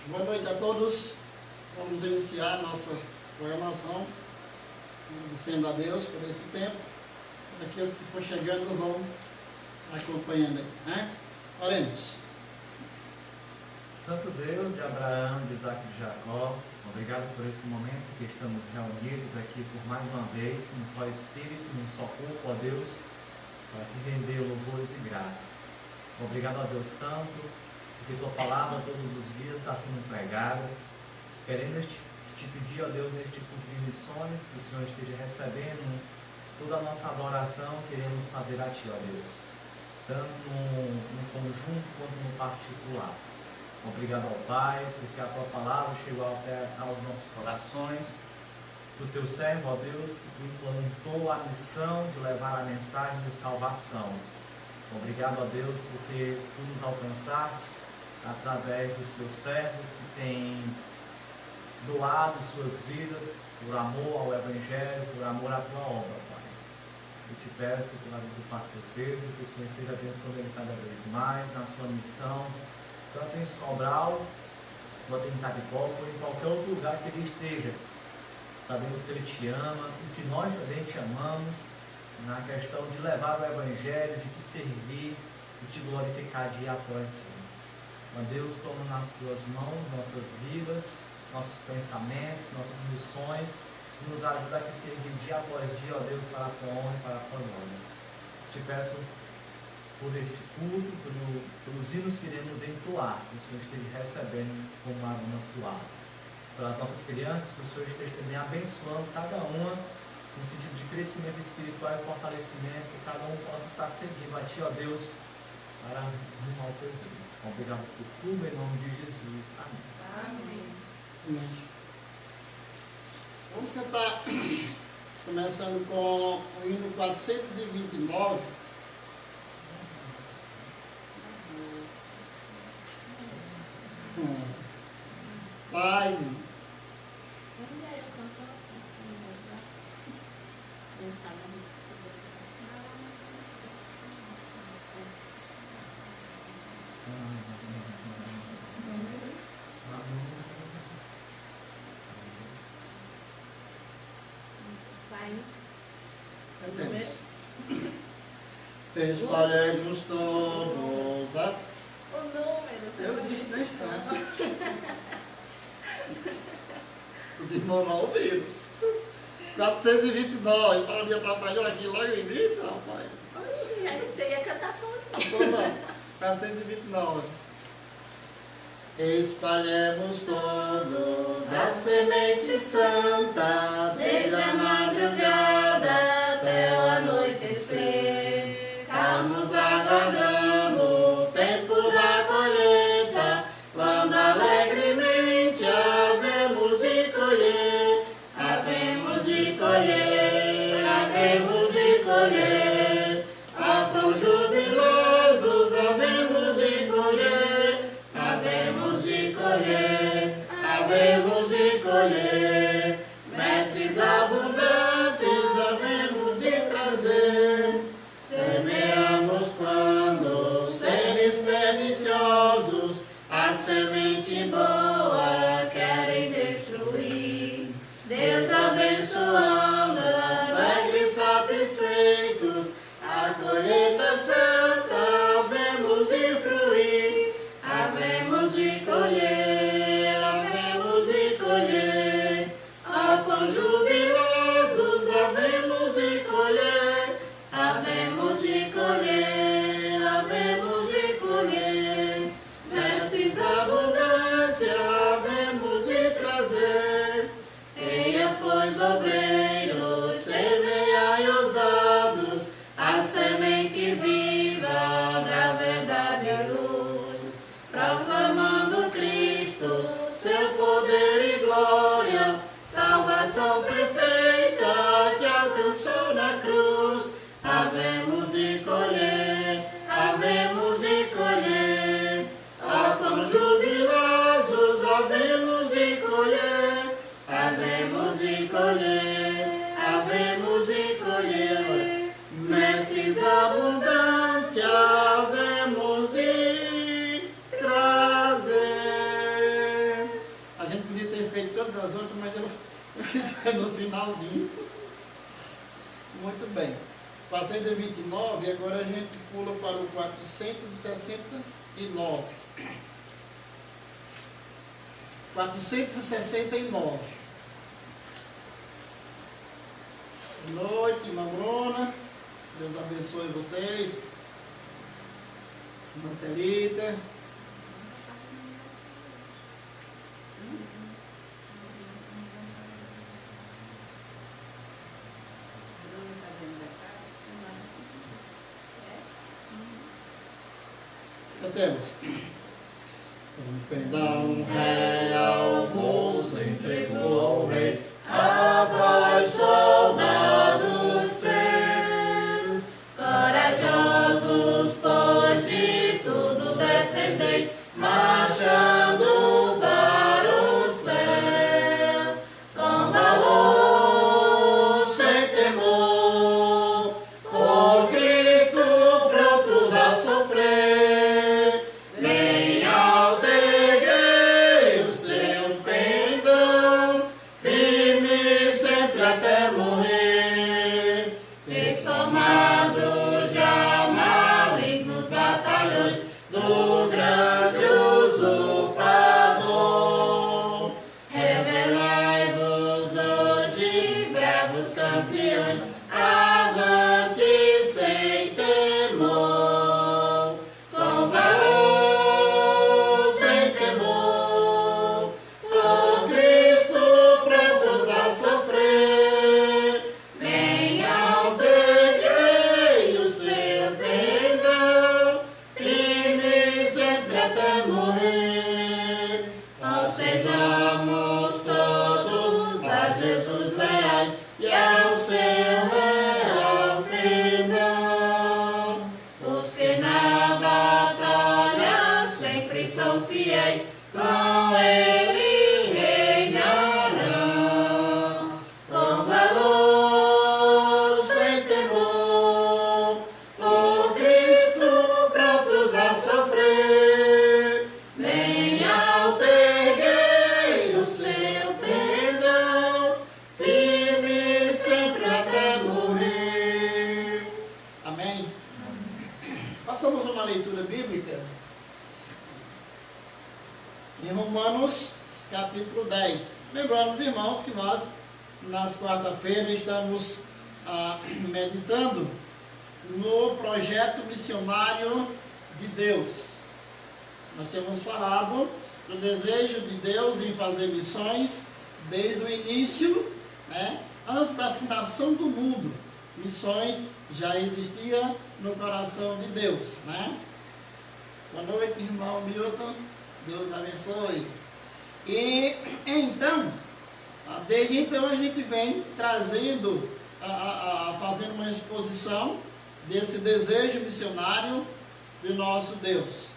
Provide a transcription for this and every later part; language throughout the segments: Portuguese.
Boa noite a todos. Vamos iniciar nossa programação, agradecendo a Deus por esse tempo. Aqueles que for chegando vão acompanhando aí, né? Oremos. Santo Deus de Abraão, de Isaac e de Jacó, obrigado por esse momento que estamos reunidos aqui por mais uma vez, num só Espírito, num só corpo, ó Deus, para te render louvores e graças. Obrigado a Deus Santo, porque tua palavra todos os dias está sendo pregada. Querendo te pedir, ó Deus, neste culto de missões, que o Senhor esteja recebendo toda a nossa adoração, queremos fazer a Ti, ó Deus, tanto no conjunto quanto no particular. Obrigado ao Pai, porque a tua palavra chegou até aos nossos corações, do teu servo, ó Deus, que tu implantou a missão de levar a mensagem de salvação. Obrigado a Deus, porque tu nos alcançaste através dos teus servos que têm doado suas vidas por amor ao Evangelho, por amor à tua obra, Pai. Eu te peço, pela vida do pastor Pedro, que o Senhor esteja abençoando ele cada vez mais na sua missão, tanto em Sobral, quanto em Itabicó, ou em qualquer outro lugar que ele esteja. Sabemos que ele te ama e que nós também te amamos na questão de levar o Evangelho, de te servir e te glorificar dia após dia. Ó Deus, toma nas tuas mãos nossas vidas, nossos pensamentos, nossas missões e nos ajuda a te servir dia após dia, ó Deus, para a tua honra e para a tua glória. Te peço por este culto, pelos hinos que iremos entoar, que o Senhor esteja recebendo com uma aroma suave. Pelas nossas crianças, que o Senhor esteja também abençoando cada uma no sentido de crescimento espiritual e fortalecimento, que cada um possa estar seguindo a Ti, ó Deus, para rumo ao teu reino. Obrigado por tudo, em nome de Jesus. Amém. Amém. Vamos tentar, começando com o hino 429. Paz. Espalhemos todos a... O número. Eu disse na instante. Os irmãos não ouviram. 429, para me atrapalhou aqui logo no início, rapaz. Você ia cantar sozinho. Vamos lá, 429. Espalhemos todos a semente santa, desde a madrugada até o anoitecer. Estamos aguardando o tempo da colheita, quando alegremente havemos de colher, havemos de colher, havemos de colher. Ah, quão jubilosos havemos de colher, havemos de colher, havemos de colher. Messes abundantes havemos de trazer. Semeamos quando seres perniciosos a semente boa querem destruir. Deus abençoando, alegres, satisfeitos, a colheita santa havemos de fruir, havemos de colher, havemos de colher. Ah, quão jubilosos havemos de colher, havemos de colher, havemos de colher. Messes abundantes havemos de trazer. Eia, pois, obreiros, semeai ousados a semente viva da verdade e luz, proclamando Cristo, seu poder e glória, salvação perfeita que alcançou na cruz. Havemos de colher, havemos de colher. Ah, quão jubilosos havemos de colher, havemos de colher, havemos de colher. Messes abundantes havemos de trazer. no finalzinho. Muito bem. 429, agora a gente pula para o 469. 469. Boa noite, irmã Bruna. Deus abençoe vocês. Irmã Celita. Temos. Perdão real vos entregou ao rei, a vós soldados seus, corajosos por de tudo defendei, marchando para os céus, com valor, sem temor, por Cristo prontos a sofrer. Capítulo 10. Lembramos, irmãos, que nós, nas quarta-feiras, estamos meditando no projeto missionário de Deus. Nós temos falado do desejo de Deus em fazer missões desde o início, né, antes da fundação do mundo. Missões já existiam no coração de Deus, né? Boa noite, irmão Milton. Deus abençoe. E então, desde então a gente vem trazendo, fazendo uma exposição desse desejo missionário do nosso Deus.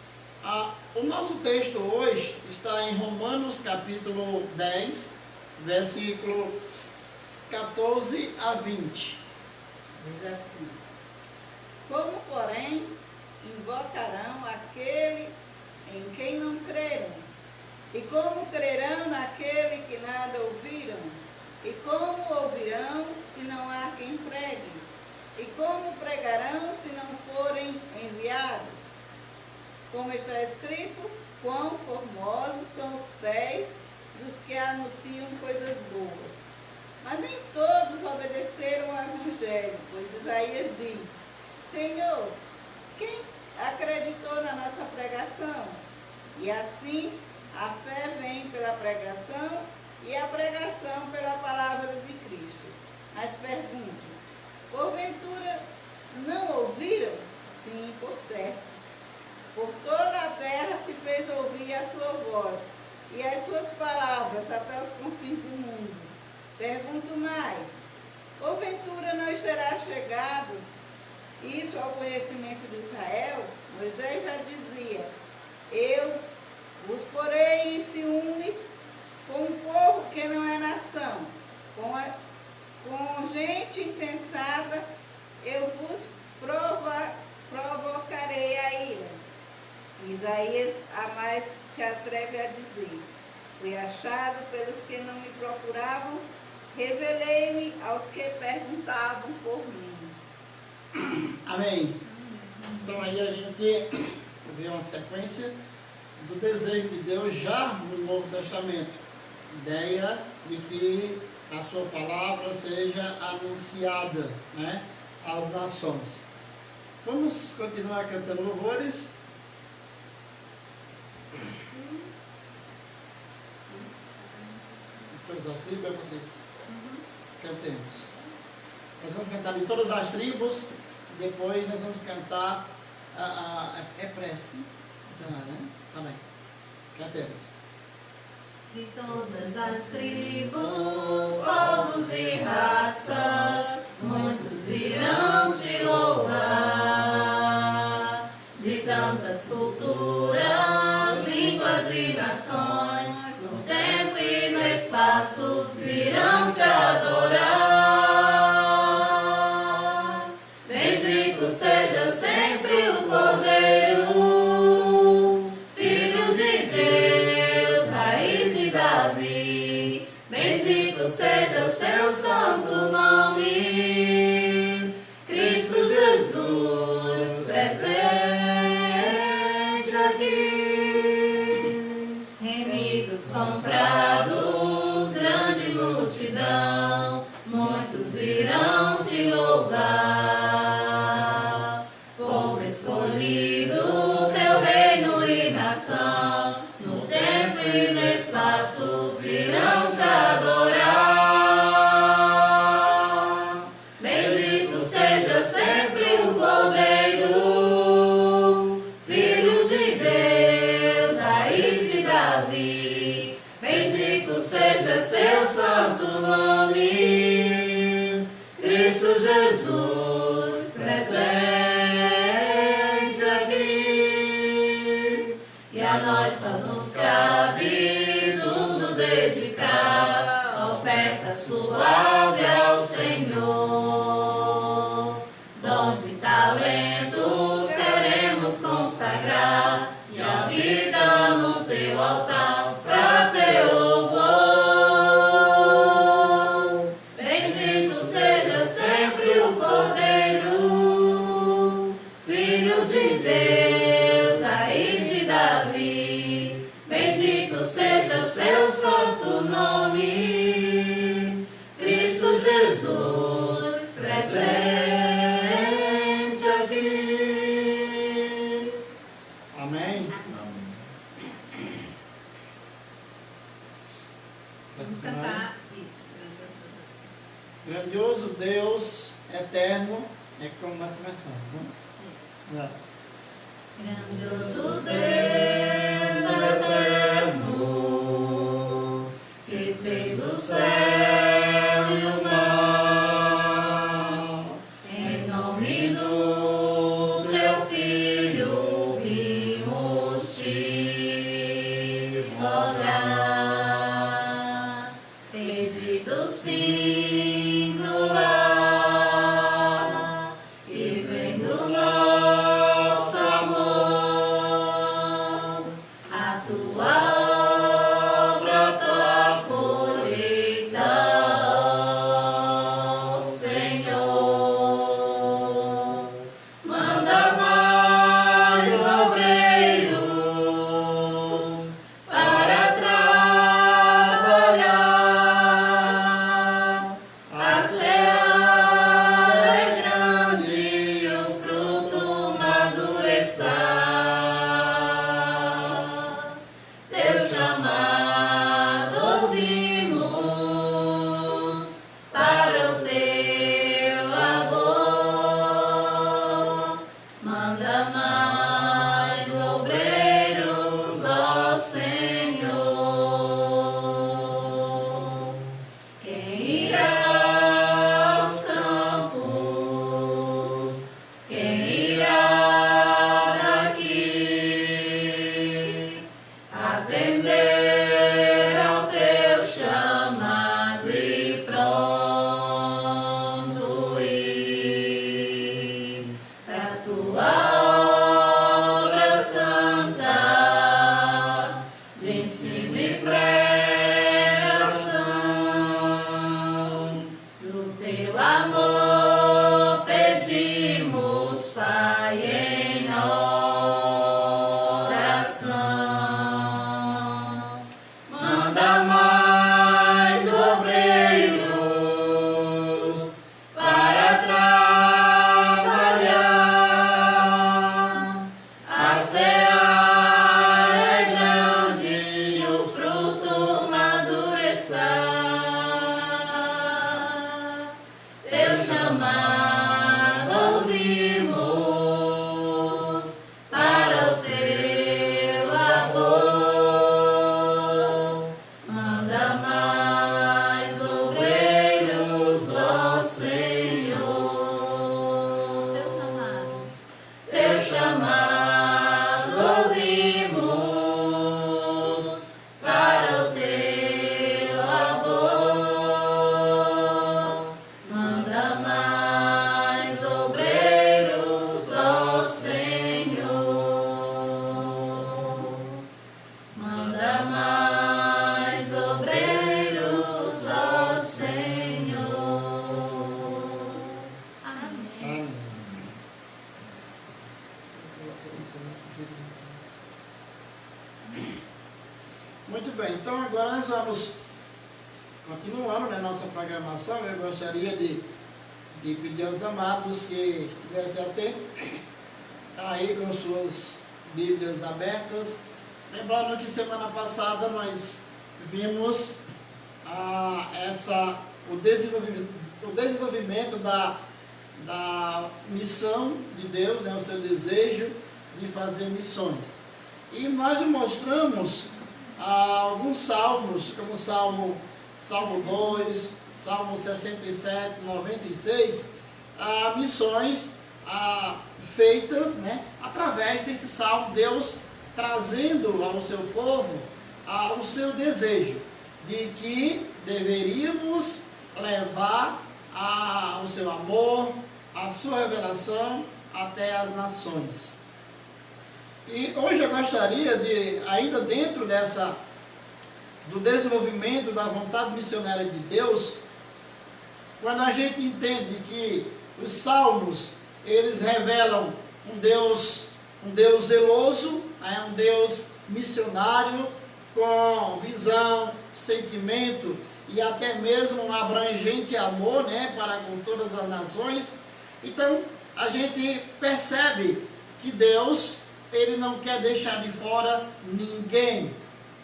O nosso texto hoje está em Romanos capítulo 10, versículo 14 a 20. Diz assim: como, porém, invocarão aquele em quem não creram? E como crerão naquele que nada ouviram? E como ouvirão se não há quem pregue? E como pregarão se não forem enviados? Como está escrito, quão formosos são os pés dos que anunciam coisas boas. Mas nem todos obedeceram ao Evangelho, pois Isaías diz: Senhor, quem acreditou na nossa pregação? E assim, a fé vem pela pregação e a pregação pela palavra de Cristo. Mas pergunto, porventura não ouviram? Sim, por certo. Por toda a terra se fez ouvir a sua voz e as suas palavras até os confins do mundo. Pergunto mais, porventura não terá chegado isso ao conhecimento de Israel? Moisés já dizia: eu vos porei em ciúmes com um povo que não é nação, com gente insensata eu vos provocarei a ira. Isaías a mais se atreve a dizer: fui achado pelos que não me procuravam, revelei-me aos que perguntavam por mim. Amém. Então aí a gente vê uma sequência do desejo de Deus já no Novo Testamento. Ideia de que a sua palavra seja anunciada, né, às nações. Vamos continuar cantando louvores. Cantemos. Nós vamos cantar de todas as tribos. Depois nós vamos cantar é prece. Né? Amém. Cantemos. De todas as tribos, povos e raças, muitos irão te louvar. De tantas culturas, línguas e nações, no tempo e no espaço virão te adorar. Bendito seja sempre o Cordeiro, Filho de Deus, raiz de Davi. Bendito seja o seu santo nome, Cristo Jesus, presente aqui. Remidos, comprados, grande multidão, muitos irão te louvar. Povo escolhido, teu reino e nação, no tempo e no espaço virão te adorar. Bendito seja sempre o Cordeiro, Filho de Deus, raiz de Davi. Bendito seja seu santo nome, Cristo Jesus, presente aqui. E a nós só nos cabe tudo dedicar, oferta suave ao Senhor. Dons e talentos queremos consagrar, e a vida no teu altar pra teu louvor. Bendito seja sempre o Cordeiro, Filho de Deus, raiz de Davi. Bendito seja o seu santo nome, Cristo Jesus, presente aqui. Amém. Vamos cantar isso. Grandioso Deus eterno, é como nós começamos, né? Grandioso Deus eterno, que fez o céu e o mar, em nome do teu Filho vimos te rogar. Pedido singular, e vem do nosso amor, a tua obra, tua colheita, ó Senhor. Manda mais obreiros para trabalhar. A seara é grande e o fruto maduro está. Teu chamado ouvimos para o teu labor. Manda mais obreiros, ó Senhor. Quem irá aos campos? Quem irá daqui atender ao teu chamado e pronto ir pra tua obra santa de ensino e pregação? Muito bem, então agora nós vamos continuando na nossa programação. Eu gostaria de pedir aos amados que estivessem atentos, aí com suas Bíblias abertas. Lembrando que semana passada nós vimos o desenvolvimento da missão de Deus, né, o seu desejo de fazer missões. E nós mostramos alguns salmos, como Salmo 2, Salmo 67, 96, missões feitas, né, através desse salmo, Deus trazendo ao seu povo o seu desejo de que deveríamos levar o seu amor, a sua revelação até as nações. E hoje eu gostaria de, ainda dentro do desenvolvimento da vontade missionária de Deus, quando a gente entende que os salmos, eles revelam um Deus zeloso, né, um Deus missionário, com visão, sentimento e até mesmo um abrangente amor, né, para com todas as nações. Então a gente percebe que Deus, Ele não quer deixar de fora ninguém.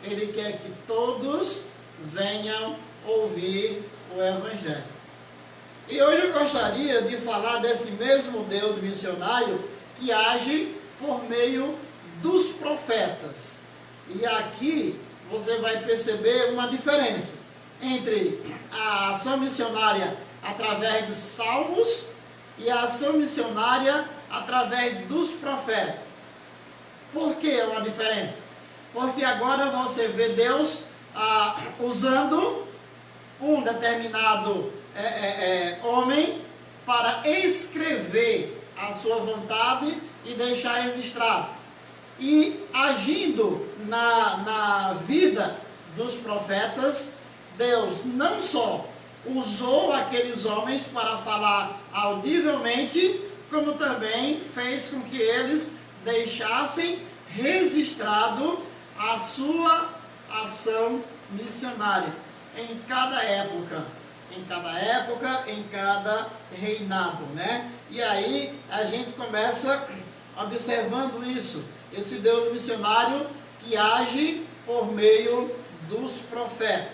Ele quer que todos venham ouvir o Evangelho. E hoje eu gostaria de falar desse mesmo Deus missionário que age por meio dos profetas. E aqui você vai perceber uma diferença entre a ação missionária através dos salmos e a ação missionária através dos profetas. Por que uma diferença? Porque agora você vê Deus usando um determinado homem para escrever a sua vontade e deixar registrado. E agindo na vida dos profetas, Deus não só usou aqueles homens para falar audivelmente, como também fez com que eles deixassem registrado a sua ação missionária em cada época, em cada reinado, né? E aí a gente começa observando isso, esse Deus missionário que age por meio dos profetas.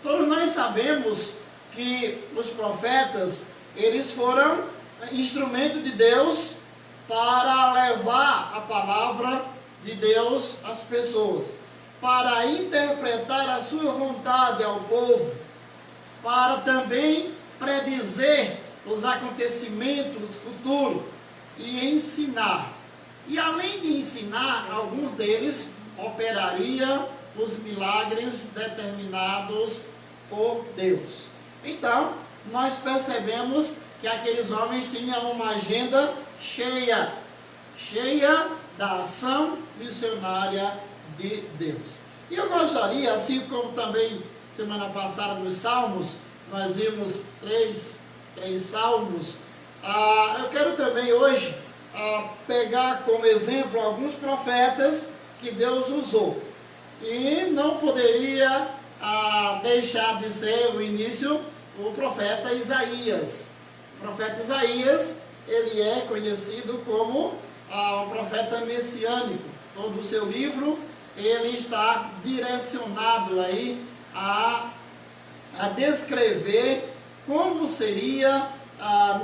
Todos nós sabemos que os profetas, eles foram instrumento de Deus para levar a palavra de Deus às pessoas, para interpretar a sua vontade ao povo, para também predizer os acontecimentos futuros e ensinar. E além de ensinar, alguns deles operariam os milagres determinados por Deus. Então, nós percebemos que aqueles homens tinham uma agenda cheia da ação missionária de Deus. E eu gostaria, assim como também semana passada nos Salmos, nós vimos três salmos, eu quero também hoje pegar como exemplo alguns profetas que Deus usou. E não poderia deixar de ser o início o profeta Isaías. O profeta Isaías, ele é conhecido como um profeta messiânico. Todo o seu livro, ele está direcionado aí a descrever como seria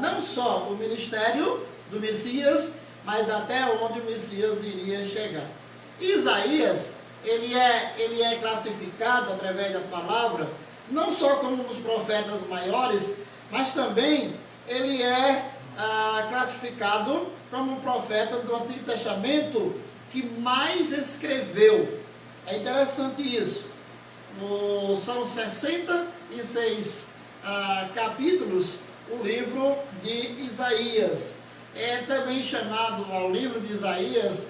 não só o ministério do Messias, mas até onde o Messias iria chegar. Isaías, ele é classificado através da palavra, não só como um dos profetas maiores, mas também ele é classificado como um profeta do Antigo Testamento que mais escreveu. É interessante isso. São 66 capítulos o livro de Isaías. É também chamado ao livro de Isaías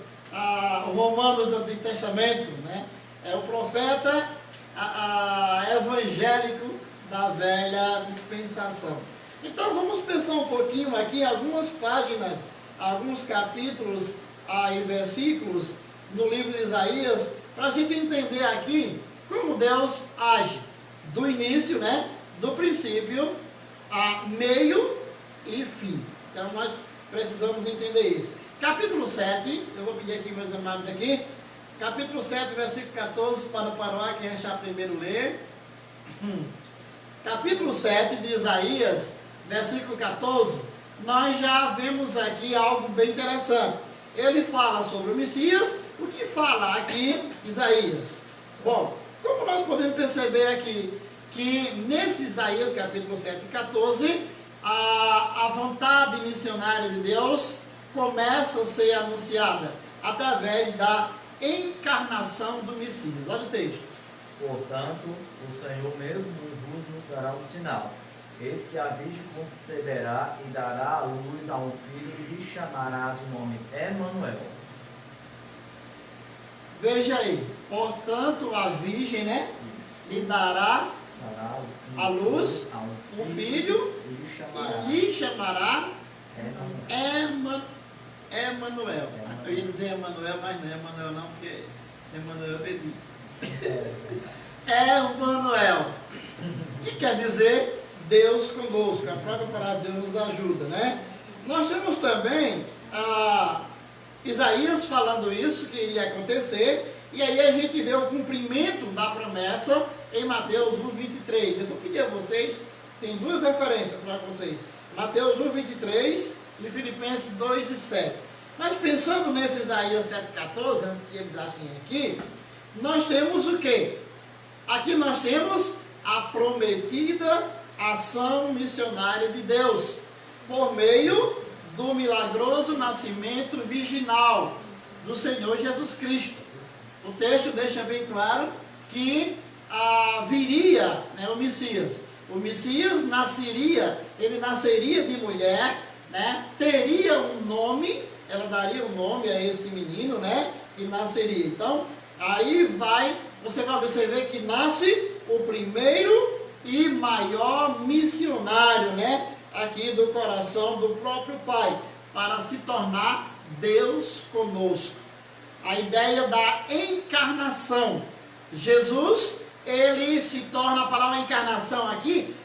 o romano do Antigo Testamento, né? É o profeta evangélico da velha dispensação. Então vamos pensar um pouquinho aqui, algumas páginas, alguns capítulos e versículos no livro de Isaías, para a gente entender aqui como Deus age, do início, né, do princípio, a meio e fim. Então nós precisamos entender isso. Capítulo 7, eu vou pedir aqui meus amados aqui, capítulo 7, versículo 14, para o Paroá, quem achar primeiro ler. Capítulo 7 de Isaías, versículo 14, nós já vemos aqui algo bem interessante. Ele fala sobre o Messias. O que fala aqui Isaías? Bom, como nós podemos perceber aqui, que nesse Isaías capítulo 7 e 14, a vontade missionária de Deus começa a ser anunciada através da encarnação do Messias. Olha o texto. Portanto, o Senhor mesmo vos dará um sinal. Eis que a Virgem conceberá e dará à luz a um filho e lhe chamarás o nome Emanuel. Veja aí. Portanto, a Virgem, né, lhe dará à luz um filho e lhe chamará Emanuel. Eu ia dizer Emanuel, mas não é Emanuel não, porque Emanuel eu pedi. Emanuel, que quer dizer Deus conosco. A própria palavra de Deus nos ajuda, né? Nós temos também Isaías falando isso, que iria acontecer, e aí a gente vê o cumprimento da promessa em Mateus 1:23. Eu vou pedir a vocês, tem duas referências para vocês, Mateus 1:23 e Filipenses 2:7. Mas pensando nesse Isaías 7:14, antes que eles achem aqui, nós temos o quê? Aqui nós temos a prometida ação missionária de Deus, por meio do milagroso nascimento virginal do Senhor Jesus Cristo. O texto deixa bem claro que viria, né, o Messias. O Messias nasceria, ele nasceria de mulher, né, teria um nome, ela daria um nome a esse menino, né, e nasceria. Então, aí você vai observar que nasce o primeiro e maior missionário, né, aqui do coração do próprio Pai, para se tornar Deus conosco. A ideia da encarnação. Jesus, ele se torna, a palavra encarnação aqui,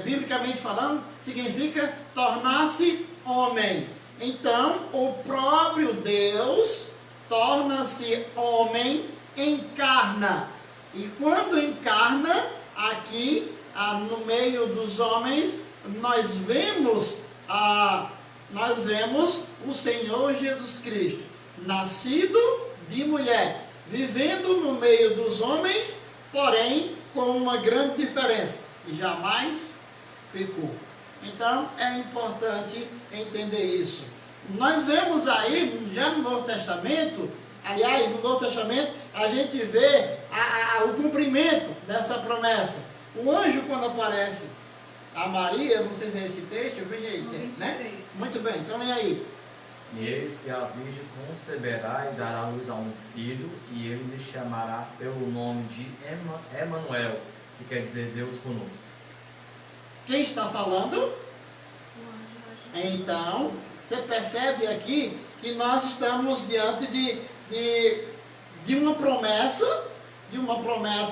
biblicamente falando, significa tornar-se homem. Então, o próprio Deus torna-se homem, encarna. E quando encarna, aqui no meio dos homens, nós vemos o Senhor Jesus Cristo, nascido de mulher, vivendo no meio dos homens, porém com uma grande diferença, e jamais pecou. Então é importante entender isso. Nós vemos aí, já no Novo Testamento, aliás, no Novo Testamento, a gente vê o cumprimento dessa promessa. O anjo, quando aparece a Maria, não sei se é esse texto, veja aí, né? Muito bem, então é aí. E eis que a Virgem conceberá e dará à luz a um filho, e ele lhe chamará pelo nome de Emanuel, que quer dizer Deus conosco. Quem está falando? Então, você percebe aqui que nós estamos diante de uma promessa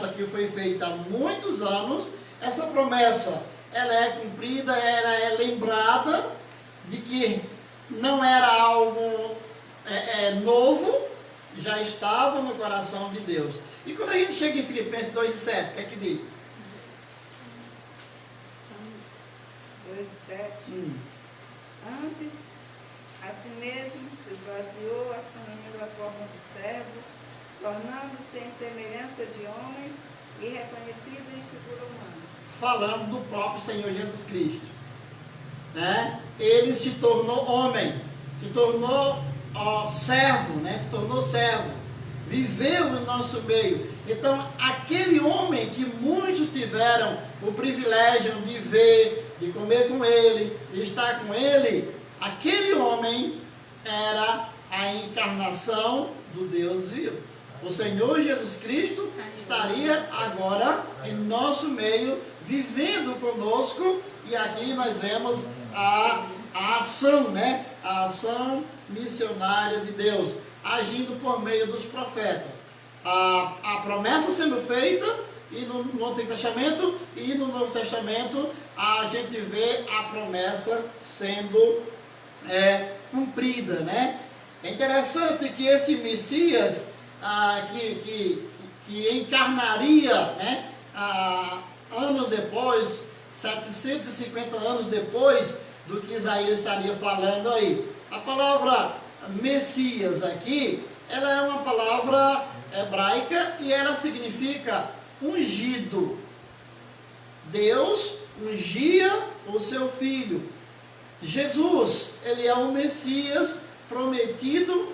que foi feita há muitos anos. Essa promessa, ela é cumprida, ela é lembrada de que não era algo novo, já estava no coração de Deus. E quando a gente chega em Filipenses 2:7, o que é que diz? 2:7. Antes, a si mesmo se esvaziou, assumindo a forma de servo, tornando-se em semelhança de homem e reconhecido em figura humana. Falando do próprio Senhor Jesus Cristo, né? Ele se tornou homem, se tornou servo, né? Se tornou servo, viveu no nosso meio. Então, aquele homem que muitos tiveram o privilégio de ver, de comer com ele, de estar com ele, aquele homem era a encarnação do Deus vivo. O Senhor Jesus Cristo estaria agora em nosso meio, vivendo conosco, e aqui nós vemos a ação, né? A ação missionária de Deus, agindo por meio dos profetas. a promessa sendo feita, e no Antigo Testamento, e no Novo Testamento a gente vê a promessa sendo cumprida, né? É interessante que esse Messias que encarnaria, né, anos depois, 750 anos depois do que Isaías estaria falando aí. A palavra Messias aqui, ela é uma palavra hebraica e ela significa ungido. Deus ungia o seu filho. Jesus, ele é o Messias prometido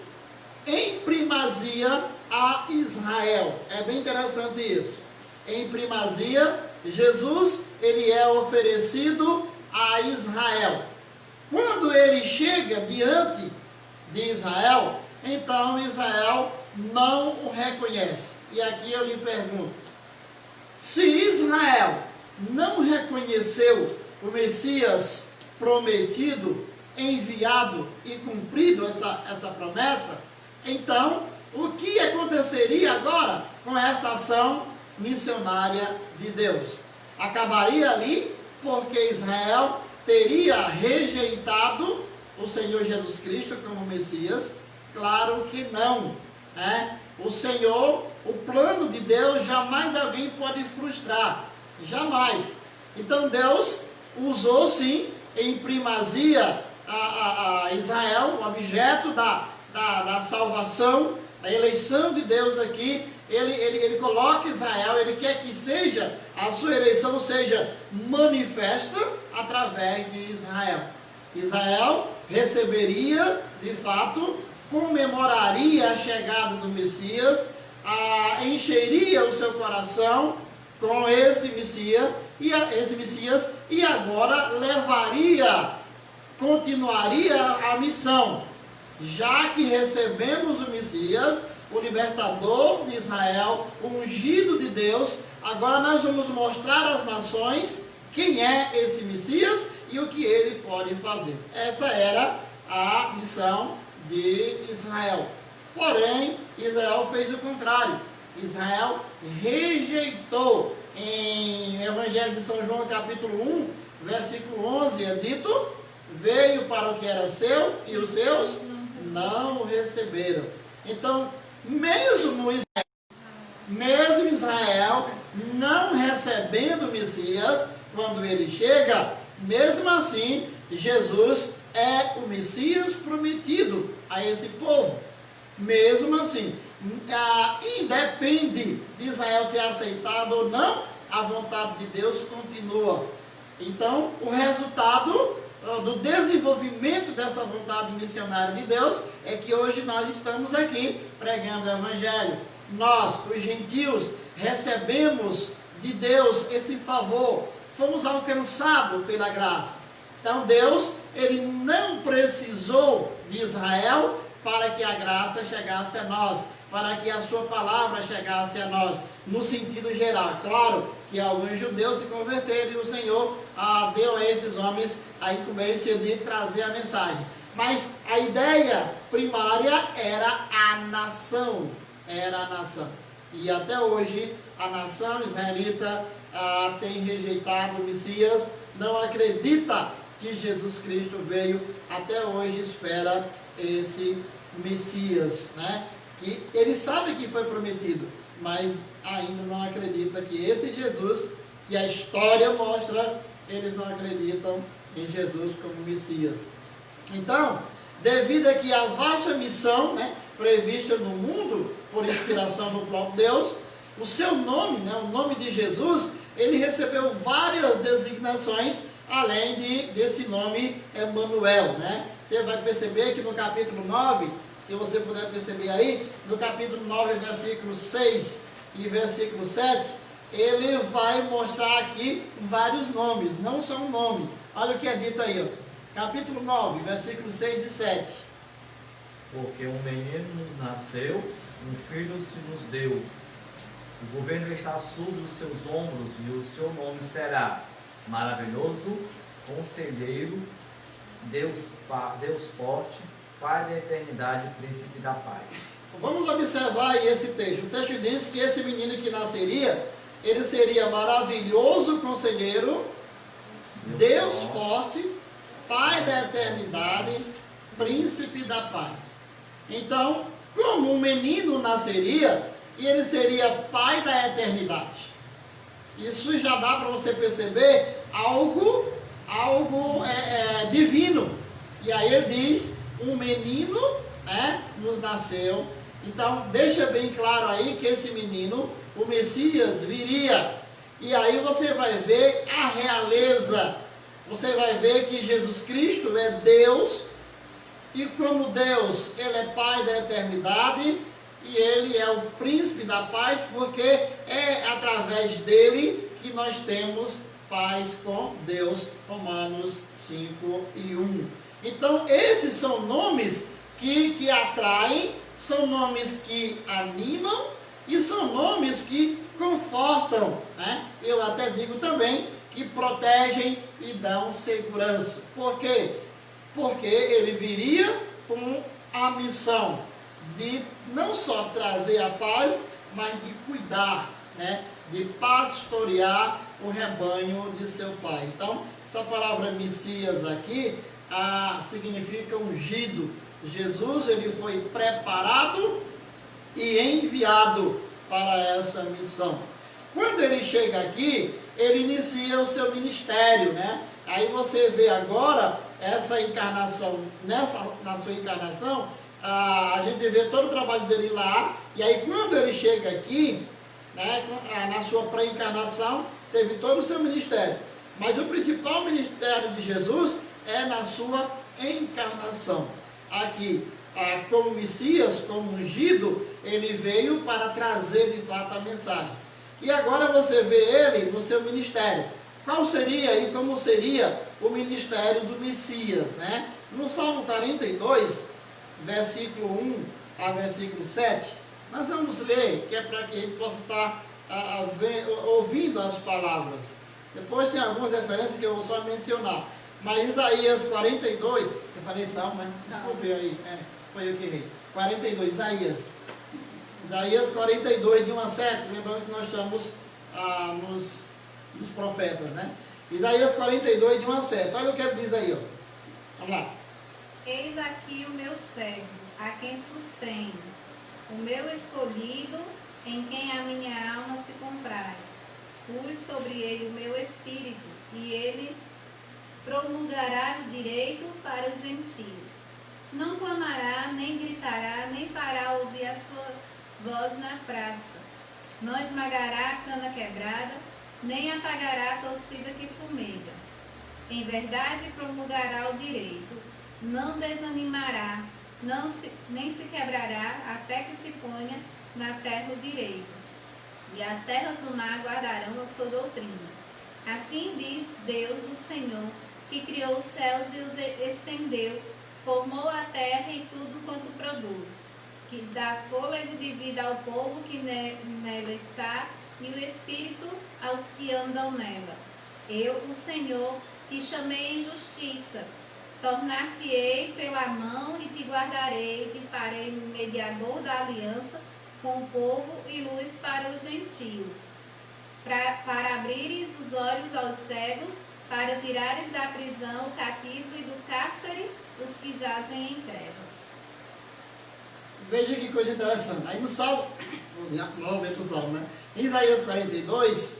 em primazia a Israel. É bem interessante isso. Em primazia, Jesus, ele é oferecido a Israel. Quando ele chega diante de Israel, então Israel não o reconhece. E aqui eu lhe pergunto, se Israel não reconheceu o Messias prometido, enviado e cumprido essa promessa, então o que aconteceria agora com essa ação missionária de Deus? Acabaria ali porque Israel teria rejeitado o Senhor Jesus Cristo como Messias? Claro que não, né? O Senhor, o plano de Deus, jamais alguém pode frustrar, jamais. Então Deus usou sim em primazia a Israel, o objeto da salvação, a eleição de Deus aqui. Ele coloca Israel, ele quer que seja, a sua eleição seja manifesta através de Israel. Israel receberia, de fato, comemoraria a chegada do Messias, encheria o seu coração com esse Messias, e agora continuaria a missão. Já que recebemos o Messias, o libertador de Israel, o ungido de Deus, agora nós vamos mostrar às nações quem é esse Messias e o que ele pode fazer. Essa era a missão de Israel. Porém, Israel fez o contrário. Israel rejeitou. Em Evangelho de São João, capítulo 1, versículo 11, é dito: veio para o que era seu e os seus não o receberam. Então, mesmo Israel não recebendo o Messias, quando ele chega, mesmo assim, Jesus é o Messias prometido a esse povo. Mesmo assim, independe de Israel ter aceitado ou não, a vontade de Deus continua. Então, o resultado do desenvolvimento dessa vontade missionária de Deus é que hoje nós estamos aqui pregando o Evangelho. Nós, os gentios, recebemos de Deus esse favor, fomos alcançados pela graça. Então Deus, ele não precisou de Israel para que a graça chegasse a nós, para que a sua palavra chegasse a nós, no sentido geral. Claro que alguns judeus se converteram e o Senhor deu a esses homens a incumbência de trazer a mensagem. Mas a ideia primária era a nação. E até hoje a nação israelita tem rejeitado o Messias, não acredita que Jesus Cristo veio, até hoje espera esse Messias, né? Que ele sabe que foi prometido, mas ainda não acredita que esse Jesus, que a história mostra, eles não acreditam em Jesus como Messias. Então, devido a que a vasta missão, né, prevista no mundo, por inspiração do próprio Deus, o seu nome, né, o nome de Jesus, ele recebeu várias designações, além desse nome Emanuel, né? Você vai perceber que no capítulo 9, se você puder perceber aí, no capítulo 9, versículo 6 e versículo 7, ele vai mostrar aqui vários nomes, não só um nome. Olha o que é dito aí, ó. Capítulo 9, versículos 6 e 7. Porque um menino nos nasceu, um filho se nos deu. O governo está sobre os seus ombros e o seu nome será Maravilhoso, Conselheiro, Deus Forte, Pai da Eternidade, Príncipe da Paz. Vamos observar aí esse texto. O texto diz que esse menino que nasceria, ele seria maravilhoso conselheiro, Deus forte, Pai da eternidade, príncipe da paz. Então, como um menino nasceria, ele seria Pai da eternidade. Isso já dá para você perceber algo divino. E aí ele diz, um menino nos nasceu. Então, deixa bem claro aí que esse menino, o Messias, viria. E aí você vai ver a realeza. Você vai ver que Jesus Cristo é Deus. E como Deus, Ele é Pai da eternidade. E Ele é o príncipe da paz, porque é através dele que nós temos paz com Deus. Romanos 5:1. Então, esses são nomes que atraem, são nomes que animam e são nomes que confortam, né? Eu até digo também que protegem e dão segurança. Por quê? Porque ele viria com a missão de não só trazer a paz, mas de cuidar, né? De pastorear o rebanho de seu pai. Então, essa palavra Messias aqui significa ungido. Jesus, ele foi preparado e enviado para essa missão. Quando ele chega aqui, ele inicia o seu ministério, né? Aí você vê agora essa encarnação, na sua encarnação, a gente vê todo o trabalho dele lá, e aí quando ele chega aqui, né, na sua pré-encarnação, teve todo o seu ministério. Mas o principal ministério de Jesus é na sua encarnação. Aqui, como Messias, como ungido, ele veio para trazer de fato a mensagem. E agora você vê ele no seu ministério. Qual seria e como seria o ministério do Messias, né? No Salmo 42, versículo 1 a versículo 7, nós vamos ler, que é para que a gente possa estar ouvindo as palavras. Depois tem algumas referências que eu vou só mencionar. Mas Isaías 42, eu falei Salmo, mas desculpe aí, foi eu que errei. 42, Isaías 42, de 1 a 7, lembrando que nós estamos nos profetas, né? Isaías 42, de 1 a 7, olha o que ele diz aí, ó. Vamos lá. Eis aqui o meu servo, a quem sustenho, o meu escolhido, em quem a minha alma se compraz. Pus sobre ele o meu espírito, e ele promulgará o direito para os gentios. Não clamará, nem gritará, nem fará ouvir a sua voz na praça. Não esmagará a cana quebrada, nem apagará a torcida que fumega. Em verdade promulgará o direito, não desanimará, nem se quebrará, até que se ponha na terra o direito. E as terras do mar guardarão a sua doutrina. Assim diz Deus, o Senhor, que criou os céus e os estendeu, formou a terra e tudo quanto produz, que dá fôlego de vida ao povo que nela está, e o espírito aos que andam nela. Eu, o Senhor, te chamei em justiça, tornar-te-ei pela mão e te guardarei, te farei mediador da aliança com o povo e luz para os gentios, para abrires os olhos aos cegos, para tirares da prisão o cativo e do cárcere os que jazem em trevas. Veja que coisa interessante. Aí no Salmo, novamente o Salmo, né? Em Isaías 42,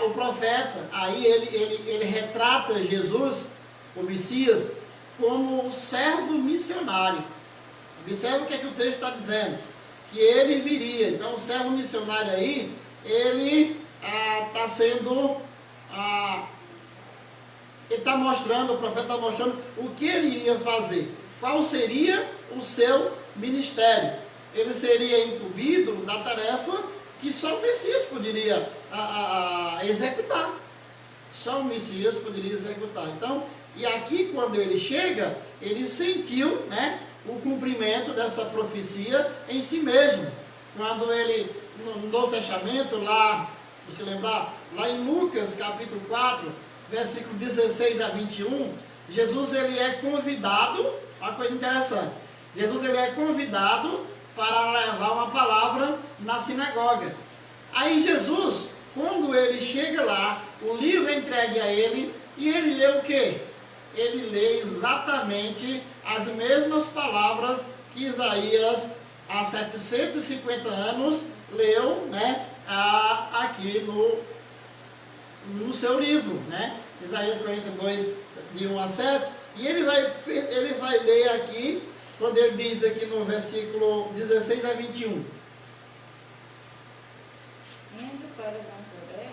o profeta, aí ele retrata Jesus, o Messias, como o servo missionário. Observe o que é que o texto está dizendo. Que ele viria. Então o servo missionário aí, ele está sendo... ele está mostrando, o profeta está mostrando o que ele iria fazer. Qual seria o seu ministério? Ele seria incumbido da tarefa que só o Messias poderia executar. Só o Messias poderia executar. Então, e aqui quando ele chega, ele sentiu, né, o cumprimento dessa profecia em si mesmo. Quando ele, no Novo Testamento, lá, deixa eu lembrar, lá em Lucas capítulo 4, versículo 16 a 21, Jesus ele é convidado, uma coisa interessante, Jesus ele é convidado para levar uma palavra na sinagoga. Aí Jesus, quando ele chega lá, o livro é entregue a ele, e ele lê o quê? Ele lê exatamente as mesmas palavras que Isaías, há 750 anos, leu, né, aqui no seu livro, né? Isaías 42, de 1 a 7, e ele vai ler aqui, quando ele diz aqui no versículo 16 a 21. Indo para Nazaré,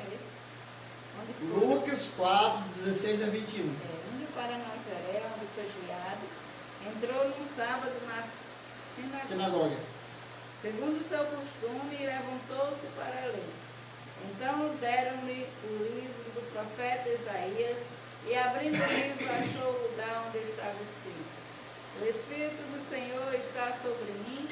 onde foi, Lucas 4, 16 a 21. indo para Nazaré, onde foi criado, entrou num sábado na Sinagoga. segundo o seu costume, e levantou-se para ler. Então deram-lhe o livro do profeta Isaías, e abrindo o livro, achou o lugar onde estava escrito: O Espírito do Senhor está sobre mim,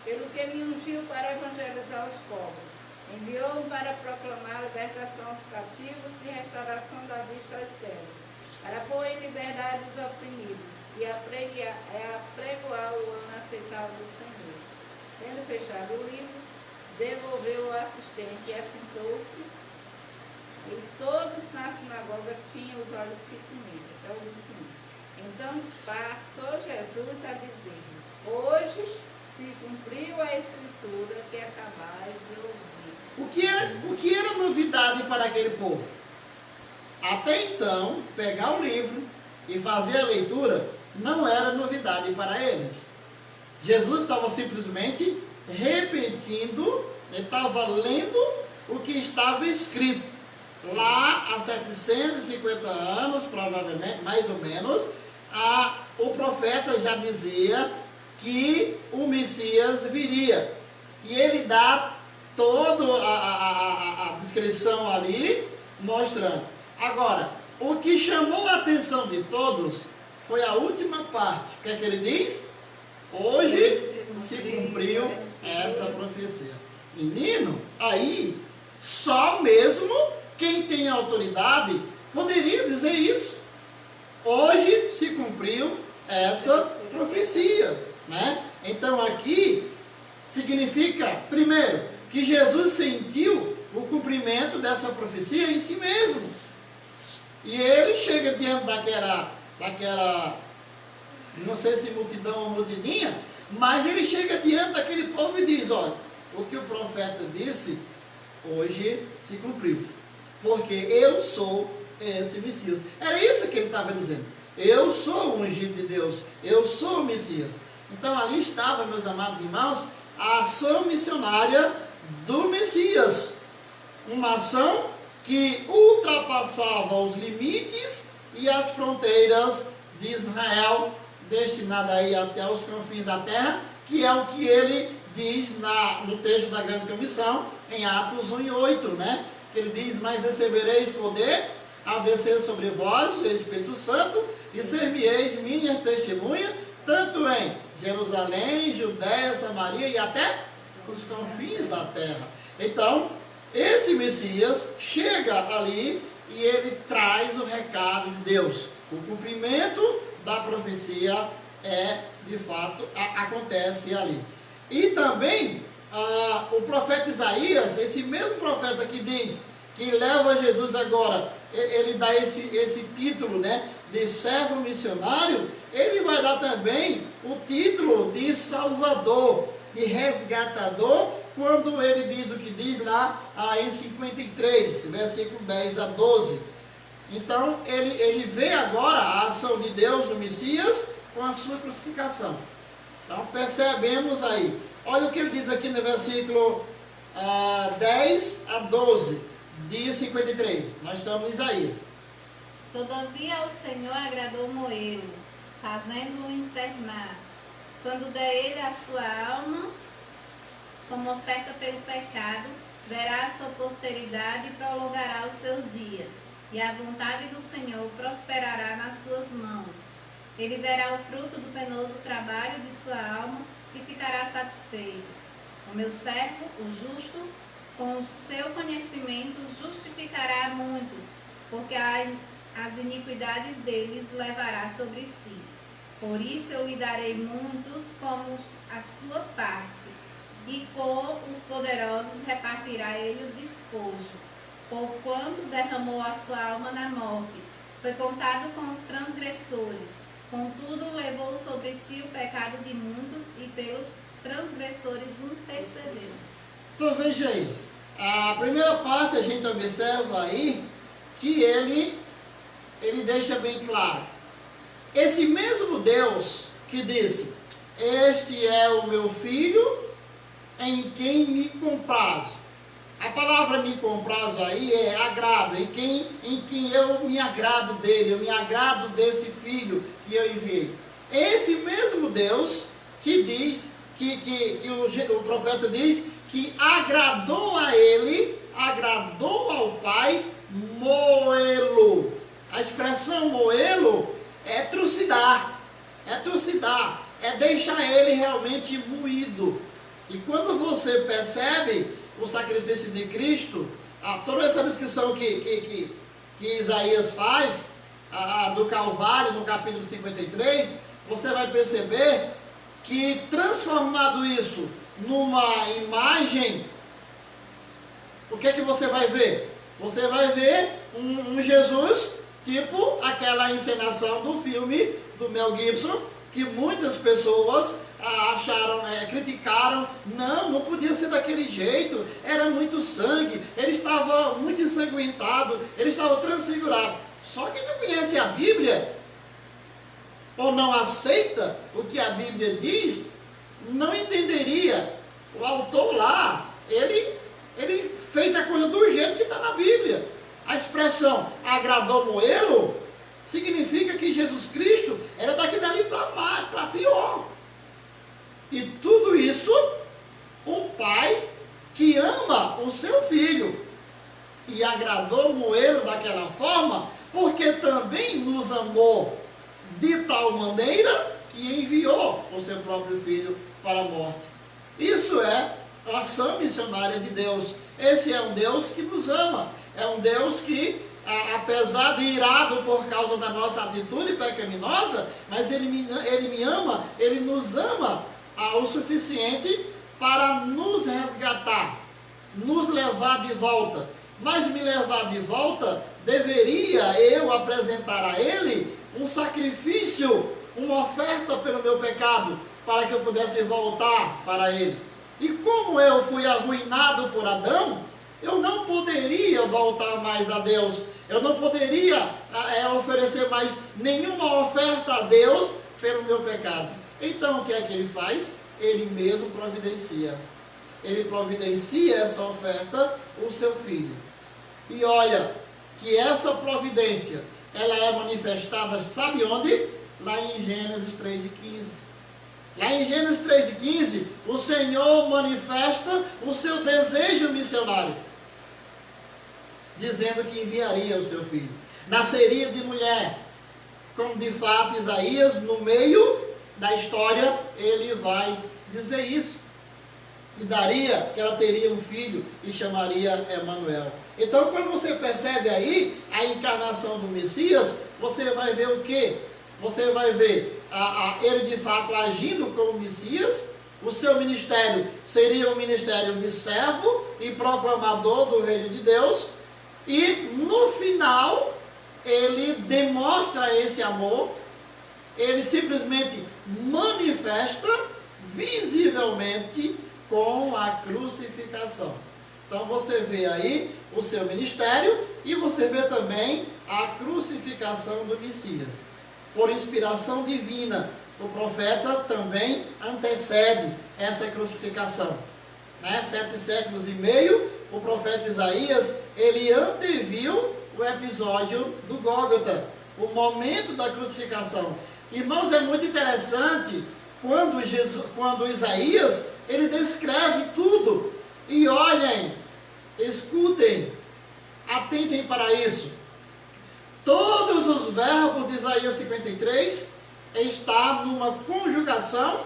pelo que me ungiu para evangelizar os povos. Enviou-me para proclamar libertação aos cativos e restauração da vista aos cegos, para pôr em liberdade os oprimidos e apregoar o ano aceitável do Senhor. Tendo fechado o livro, devolveu o assistente e assentou-se, e todos na sinagoga tinham os olhos fixos nele. Até o 21. Então passou Jesus a dizer: Hoje se cumpriu a escritura que acabais de ouvir. O que era novidade para aquele povo? Até então, pegar o livro e fazer a leitura não era novidade para eles. Jesus estava simplesmente repetindo, ele estava lendo o que estava escrito. Lá há 750 anos, provavelmente, mais ou menos, o profeta já dizia que o Messias viria. E ele dá toda a descrição ali, mostrando. Agora, o que chamou a atenção de todos foi a última parte. O que é que ele diz? Hoje se cumpriu essa profecia. Menino, aí, só mesmo quem tem autoridade poderia dizer isso. Hoje se cumpriu essa profecia, né? Então aqui significa, primeiro, que Jesus sentiu o cumprimento dessa profecia em si mesmo. E ele chega diante daquela, não sei se multidão ou multidinha, mas ele chega diante daquele povo e diz: olha, o que o profeta disse, hoje se cumpriu. Porque eu sou esse Messias. Era isso que ele estava dizendo. Eu sou o ungido de Deus. Eu sou o Messias. Então ali estava, meus amados irmãos, a ação missionária do Messias. Uma ação que ultrapassava os limites e as fronteiras de Israel, destinada aí até os confins da terra, que é o que ele diz no texto da grande comissão, em Atos 1 e 8, né? Que ele diz: mas recebereis poder ao descer sobre vós o Espírito Santo, e ser-me-eis minhas testemunhas, tanto em Jerusalém, Judéia, Samaria e até os confins da terra. Então, esse Messias chega ali e ele traz o recado de Deus. O cumprimento da profecia de fato, acontece ali. E também, o profeta Isaías, esse mesmo profeta que diz que leva Jesus agora, ele dá esse título, né, de servo missionário, ele vai dar também o título de salvador, de resgatador, quando ele diz o que diz lá em 53, versículo 10 a 12. Então, ele vê agora a ação de Deus no Messias com a sua crucificação. Então, percebemos aí. Olha o que ele diz aqui no versículo 10 a 12, de 53. Nós estamos em Isaías. Todavia ao Senhor agradou Moê-lo, fazendo-o enfermar. Quando der ele a sua alma, como oferta pelo pecado, verá a sua posteridade e prolongará os seus dias. E a vontade do Senhor prosperará nas suas mãos. Ele verá o fruto do penoso trabalho de sua alma e ficará satisfeito. O meu servo, o justo, com o seu conhecimento justificará muitos, porque as iniquidades deles levará sobre si. Por isso eu lhe darei muitos como a sua parte, e com os poderosos repartirá ele o despojo. Porquanto derramou a sua alma na morte, foi contado com os transgressores. Contudo, levou sobre si o pecado de muitos, e pelos transgressores intercedeu. Então veja aí, a primeira parte a gente observa aí que ele deixa bem claro. Esse mesmo Deus que disse, este é o meu filho em quem me comprazo. A palavra me comprazo aí é agrado, em quem eu me agrado dele, eu me agrado desse filho que eu enviei. Esse mesmo Deus que diz, que o profeta diz, que agradou a ele, agradou ao Pai, moê-lo. A expressão moê-lo é trucidar, é deixar ele realmente moído. E quando você percebe o sacrifício de Cristo, toda essa descrição que Isaías faz, do Calvário, no capítulo 53, você vai perceber que transformado isso numa imagem, o que é que você vai ver? Você vai ver um Jesus, tipo aquela encenação do filme do Mel Gibson, que muitas pessoas acharam, criticaram, não podia ser daquele jeito, era muito sangue, ele estava muito ensanguentado, ele estava transfigurado. Só quem não conhece a Bíblia, ou não aceita o que a Bíblia diz, não entenderia. O autor lá, ele fez a coisa do jeito que está na Bíblia. A expressão agradou moê-lo significa que Jesus Cristo era daqui dali para pior. E tudo isso, um pai que ama o seu filho e agradou moê-lo daquela forma, porque também nos amou de tal maneira que enviou o seu próprio filho para a morte. Isso é a ação missionária de Deus. Esse é um Deus que nos ama, é um Deus que, apesar de irado por causa da nossa atitude pecaminosa, mas ele me ama, ele nos ama o suficiente para nos resgatar, nos levar de volta. Mas me levar de volta, deveria eu apresentar a ele um sacrifício, uma oferta pelo meu pecado, para que eu pudesse voltar para ele. E como eu fui arruinado por Adão, eu não poderia voltar mais a Deus, eu não poderia oferecer mais nenhuma oferta a Deus pelo meu pecado. Então o que é que ele faz? Ele mesmo providencia. Ele providencia essa oferta, o seu filho. E olha, que essa providência, ela é manifestada, sabe onde? Lá em Gênesis 3:15. Lá em Gênesis 3:15, o Senhor manifesta o seu desejo missionário, dizendo que enviaria o seu filho. Nasceria de mulher, como de fato Isaías, no meio da história, ele vai dizer isso. E daria, que ela teria um filho e chamaria Emanuel. Então, quando você percebe aí a encarnação do Messias, você vai ver o quê? Você vai ver ele de fato agindo como Messias. O seu ministério seria um ministério de servo e proclamador do reino de Deus. E no final, ele demonstra esse amor. Ele simplesmente manifesta visivelmente com a crucificação. Então você vê aí o seu ministério e você vê também a crucificação do Messias. Por inspiração divina, o profeta também antecede essa crucificação. 7 séculos e meio, o profeta Isaías, ele anteviu o episódio do Gólgota, o momento da crucificação. Irmãos, é muito interessante quando Isaías, ele descreve tudo. E olhem, escutem, atentem para isso. Todos os verbos de Isaías 53 estão numa conjugação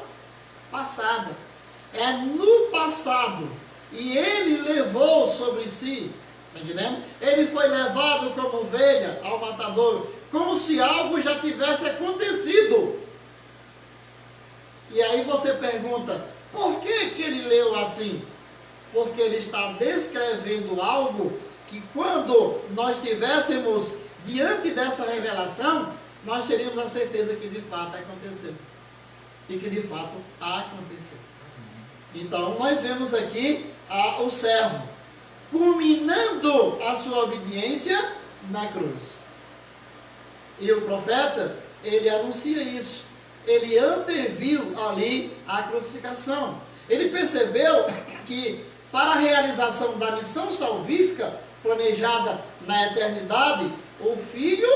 passada. É no passado. E ele levou sobre si, está entendendo? Ele foi levado como ovelha ao matador, como se algo já tivesse acontecido. E aí você pergunta, por que ele leu assim? Porque ele está descrevendo algo que quando nós estivéssemos diante dessa revelação, nós teríamos a certeza que de fato aconteceu. E que de fato aconteceu. Então nós vemos aqui o servo culminando a sua obediência na cruz. E o profeta, ele anuncia isso. Ele anteviu ali a crucificação. Ele percebeu que para a realização da missão salvífica planejada na eternidade, o Filho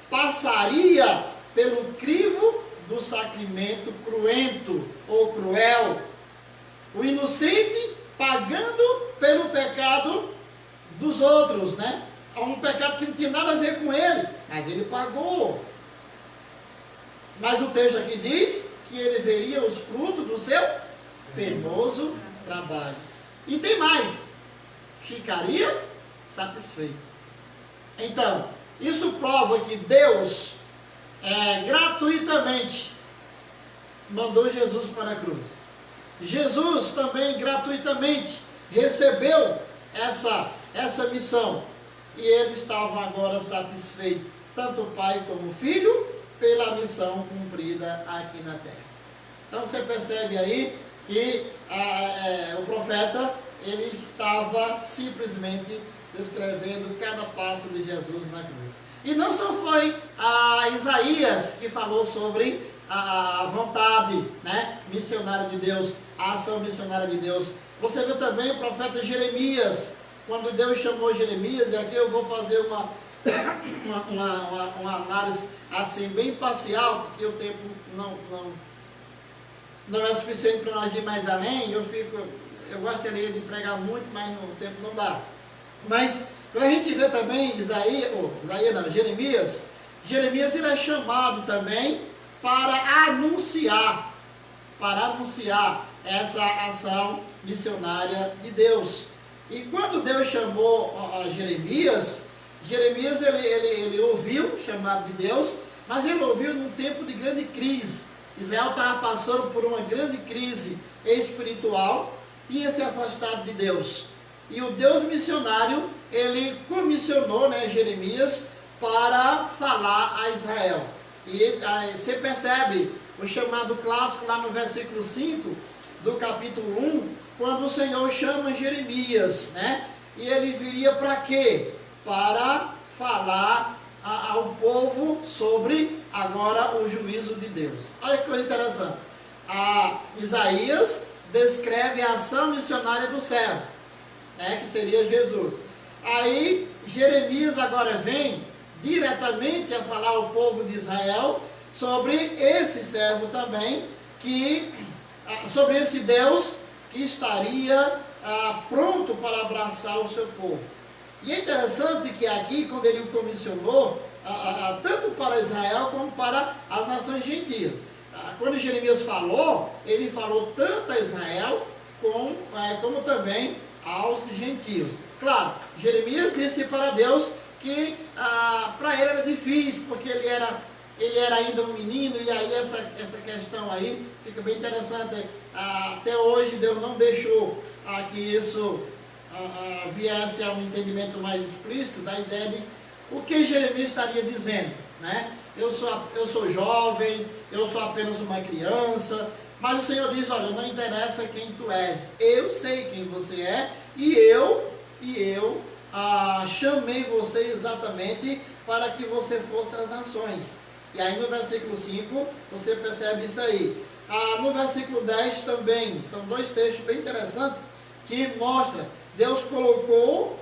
passaria pelo crivo do sacramento cruento ou cruel. O inocente pagando pelo pecado dos outros, né? Um pecado que não tinha nada a ver com ele, mas ele pagou. Mas o texto aqui diz que ele veria os frutos do seu penoso trabalho. E tem mais, ficaria satisfeito. Então, isso prova que Deus gratuitamente mandou Jesus para a cruz. Jesus também gratuitamente recebeu essa missão. E ele estava agora satisfeito, tanto o Pai como o Filho, pela missão cumprida aqui na terra. Então você percebe aí que o profeta, ele estava simplesmente descrevendo cada passo de Jesus na cruz. E não só foi Isaías que falou sobre a vontade, né, missionária de Deus, a ação missionária de Deus. Você vê também o profeta Jeremias, quando Deus chamou Jeremias, e aqui eu vou fazer uma análise assim bem parcial, porque o tempo não é suficiente para nós ir mais além. Eu gostaria de pregar muito, mas o tempo não dá. Mas para a gente ver também Jeremias ele é chamado também para anunciar essa ação missionária de Deus. E quando Deus chamou Jeremias ele ouviu o chamado de Deus, mas ele ouviu num tempo de grande crise. Israel estava passando por uma grande crise espiritual, tinha se afastado de Deus. E o Deus missionário, ele comissionou, Jeremias para falar a Israel. E você percebe o chamado clássico lá no versículo 5 do capítulo 1, quando o Senhor chama Jeremias, né? E ele viria para quê? Para falar ao povo sobre agora o juízo de Deus. Olha que coisa interessante. Isaías descreve a ação missionária do servo, né, que seria Jesus. Aí Jeremias agora vem diretamente a falar ao povo de Israel sobre esse servo também, sobre esse Deus que estaria pronto para abraçar o seu povo. E é interessante que aqui, quando ele o comissionou, tanto para Israel como para as nações gentias. Quando Jeremias falou, ele falou tanto a Israel como também aos gentios. Claro, Jeremias disse para Deus que para ele era difícil, porque ele era ainda um menino, e aí essa questão aí fica bem interessante. Até hoje Deus não deixou que isso viesse a um entendimento mais explícito da ideia de o que Jeremias estaria dizendo, né? Eu sou jovem, eu sou apenas uma criança, mas o Senhor diz, olha, não interessa quem tu és, eu sei quem você é, e eu chamei você exatamente para que você fosse às nações. E aí no versículo 5 você percebe isso aí. No versículo 10 também, são dois textos bem interessantes que mostram, Deus colocou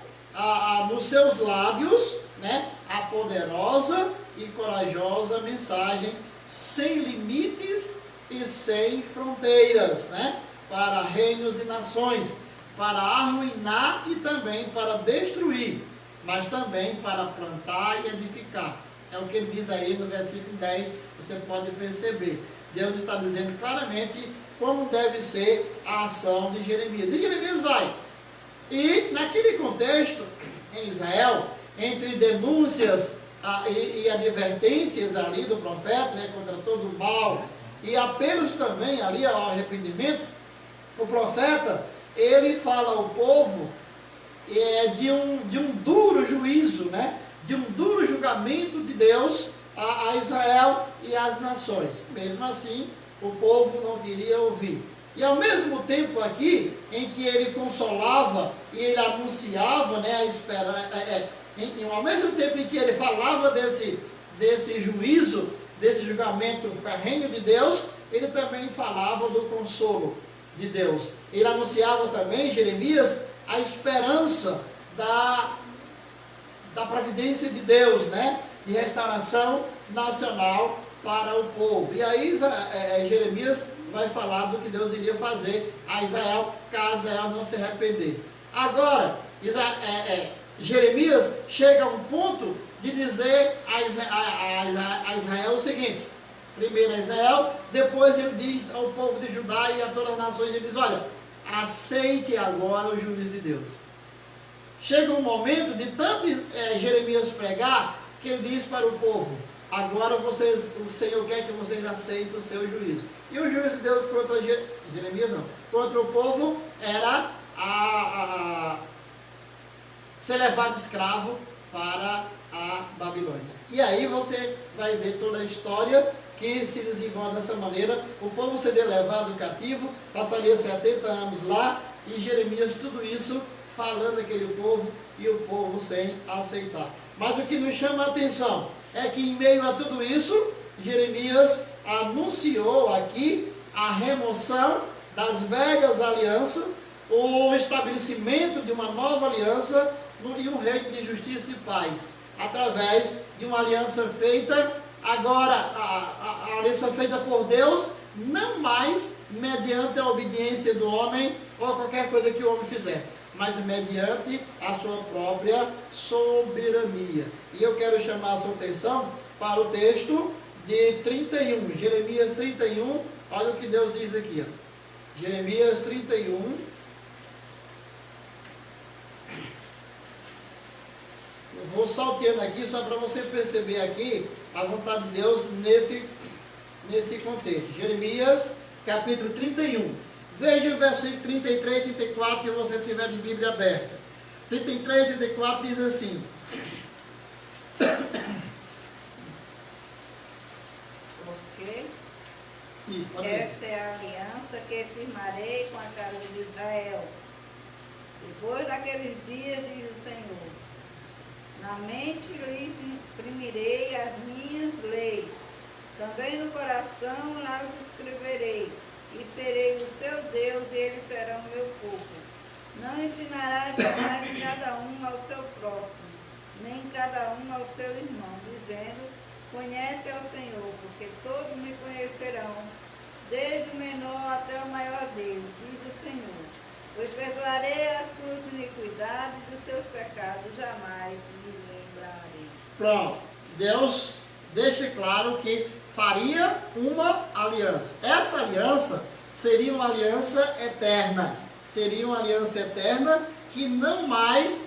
nos seus lábios, né, a poderosa e corajosa mensagem, sem limites e sem fronteiras, né, para reinos e nações, para arruinar e também para destruir, mas também para plantar e edificar. É o que ele diz aí no versículo 10, você pode perceber. Deus está dizendo claramente como deve ser a ação de Jeremias. E Jeremias vai. E naquele contexto, em Israel, entre denúncias e advertências ali do profeta, né, contra todo o mal e apelos também ali ao arrependimento, o profeta, ele fala ao povo de um duro juízo, né? De um duro julgamento de Deus a Israel e às nações. Mesmo assim, o povo não queria ouvir. E ao mesmo tempo aqui, em que ele consolava e ele anunciava, né, a esperança, ao mesmo tempo em que ele falava desse juízo, desse julgamento ferrenho de Deus, ele também falava do consolo de Deus. Ele anunciava também, Jeremias, a esperança da providência de Deus, né, de restauração nacional para o povo. E aí Jeremias vai falar do que Deus iria fazer a Israel, caso Israel não se arrependesse. Agora, Jeremias chega a um ponto de dizer a Israel o seguinte: primeiro a Israel, depois ele diz ao povo de Judá e a todas as nações, ele diz: olha, aceite agora o juízo de Deus. Chega um momento de tanto Jeremias pregar, que ele diz para o povo: agora o Senhor quer que vocês aceitem o seu juízo. E o juízo de Deus contra Jeremias não, contra o povo era ser levado escravo para a Babilônia. E aí você vai ver toda a história que se desenvolve dessa maneira. O povo seria levado cativo, passaria 70 anos lá, e Jeremias tudo isso falando aquele povo, e o povo sem aceitar. Mas o que nos chama a atenção é que em meio a tudo isso, Jeremias anunciou aqui a remoção das velhas alianças, o estabelecimento de uma nova aliança e um reino de justiça e paz, através de uma aliança feita agora, a aliança feita por Deus, não mais mediante a obediência do homem ou qualquer coisa que o homem fizesse, mas mediante a sua própria soberania. E eu quero chamar a sua atenção para o texto de 31, Jeremias 31, olha o que Deus diz aqui, ó. Jeremias 31, eu vou salteando aqui só para você perceber aqui a vontade de Deus nesse contexto. Jeremias capítulo 31, veja o versículo 33 e 34 se você tiver de Bíblia aberta. 33 e 34 diz assim: essa é a aliança que firmarei com a casa de Israel. Depois daqueles dias, diz o Senhor, na mente lhes imprimirei as minhas leis, também no coração las escreverei, e serei o seu Deus, e eles serão o meu povo. Não ensinará jamais cada um ao seu próximo, nem cada um ao seu irmão, dizendo: conhece ao Senhor, porque todos me conhecerão, desde o menor até o maior deles, diz o Senhor. Pois perdoarei as suas iniquidades e os seus pecados, jamais me lembrarei. Pronto, Deus deixa claro que faria uma aliança. Essa aliança seria uma aliança eterna. Seria uma aliança eterna que não mais,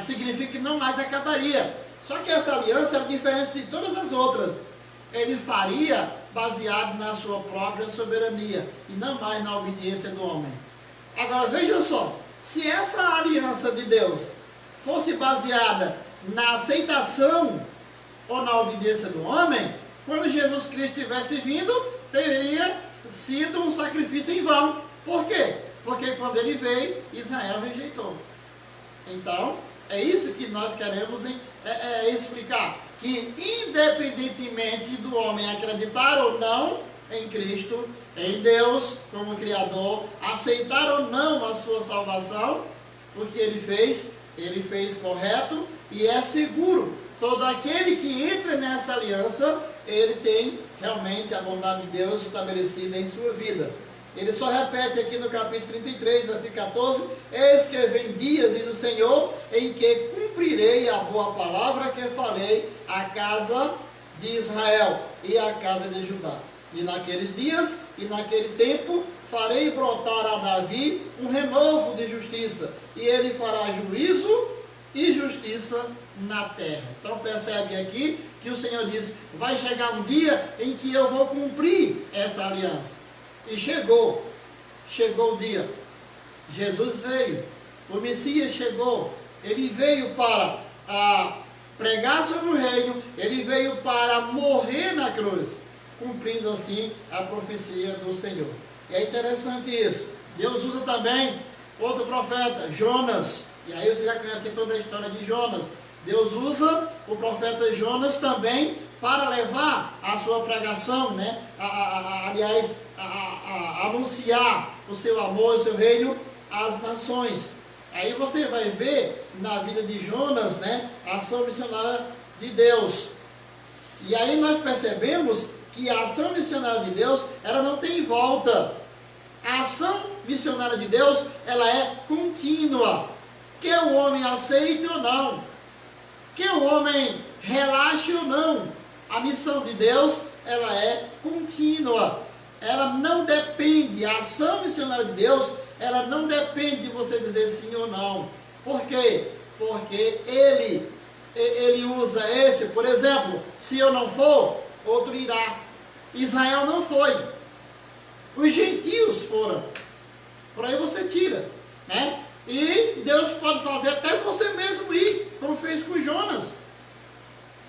significa que não mais acabaria. Só que essa aliança era diferente de todas as outras. Ele faria baseado na sua própria soberania e não mais na obediência do homem. Agora veja só, se essa aliança de Deus fosse baseada na aceitação ou na obediência do homem, quando Jesus Cristo tivesse vindo, teria sido um sacrifício em vão. Por quê? Porque quando ele veio, Israel rejeitou. Então, é isso que nós queremos explicar. Que independentemente do homem acreditar ou não em Cristo, em Deus como Criador, aceitar ou não a sua salvação, o que ele fez correto e é seguro. Todo aquele que entra nessa aliança, ele tem realmente a bondade de Deus estabelecida em sua vida. Ele só repete aqui no capítulo 33, versículo 14: eis que vem dias, diz o Senhor, em que cumprirei a boa palavra que falei à casa de Israel e à casa de Judá. E naqueles dias e naquele tempo farei brotar a Davi um renovo de justiça, e ele fará juízo e justiça na terra. Então percebe aqui que o Senhor diz, vai chegar um dia em que eu vou cumprir essa aliança. E chegou o dia. Jesus veio, o Messias chegou, ele veio para pregar sobre o reino, ele veio para morrer na cruz, cumprindo assim a profecia do Senhor. E é interessante isso. Deus usa também outro profeta, Jonas. E aí você já conhece toda a história de Jonas. Deus usa o profeta Jonas também para levar a sua pregação, né? Anunciar o seu amor, o seu reino às nações. Aí você vai ver na vida de Jonas, né, a ação missionária de Deus. E aí nós percebemos que a ação missionária de Deus, ela não tem volta. A ação missionária de Deus, ela é contínua. Que o homem aceite ou não, que o homem relaxe ou não, a missão de Deus, ela é contínua. Ela não depende, a ação missionária de Deus, ela não depende de você dizer sim ou não. Por quê? Porque ele usa esse, por exemplo, se eu não for, outro irá. Israel não foi. Os gentios foram. Por aí você tira, né? E Deus pode fazer até você mesmo ir, como fez com Jonas.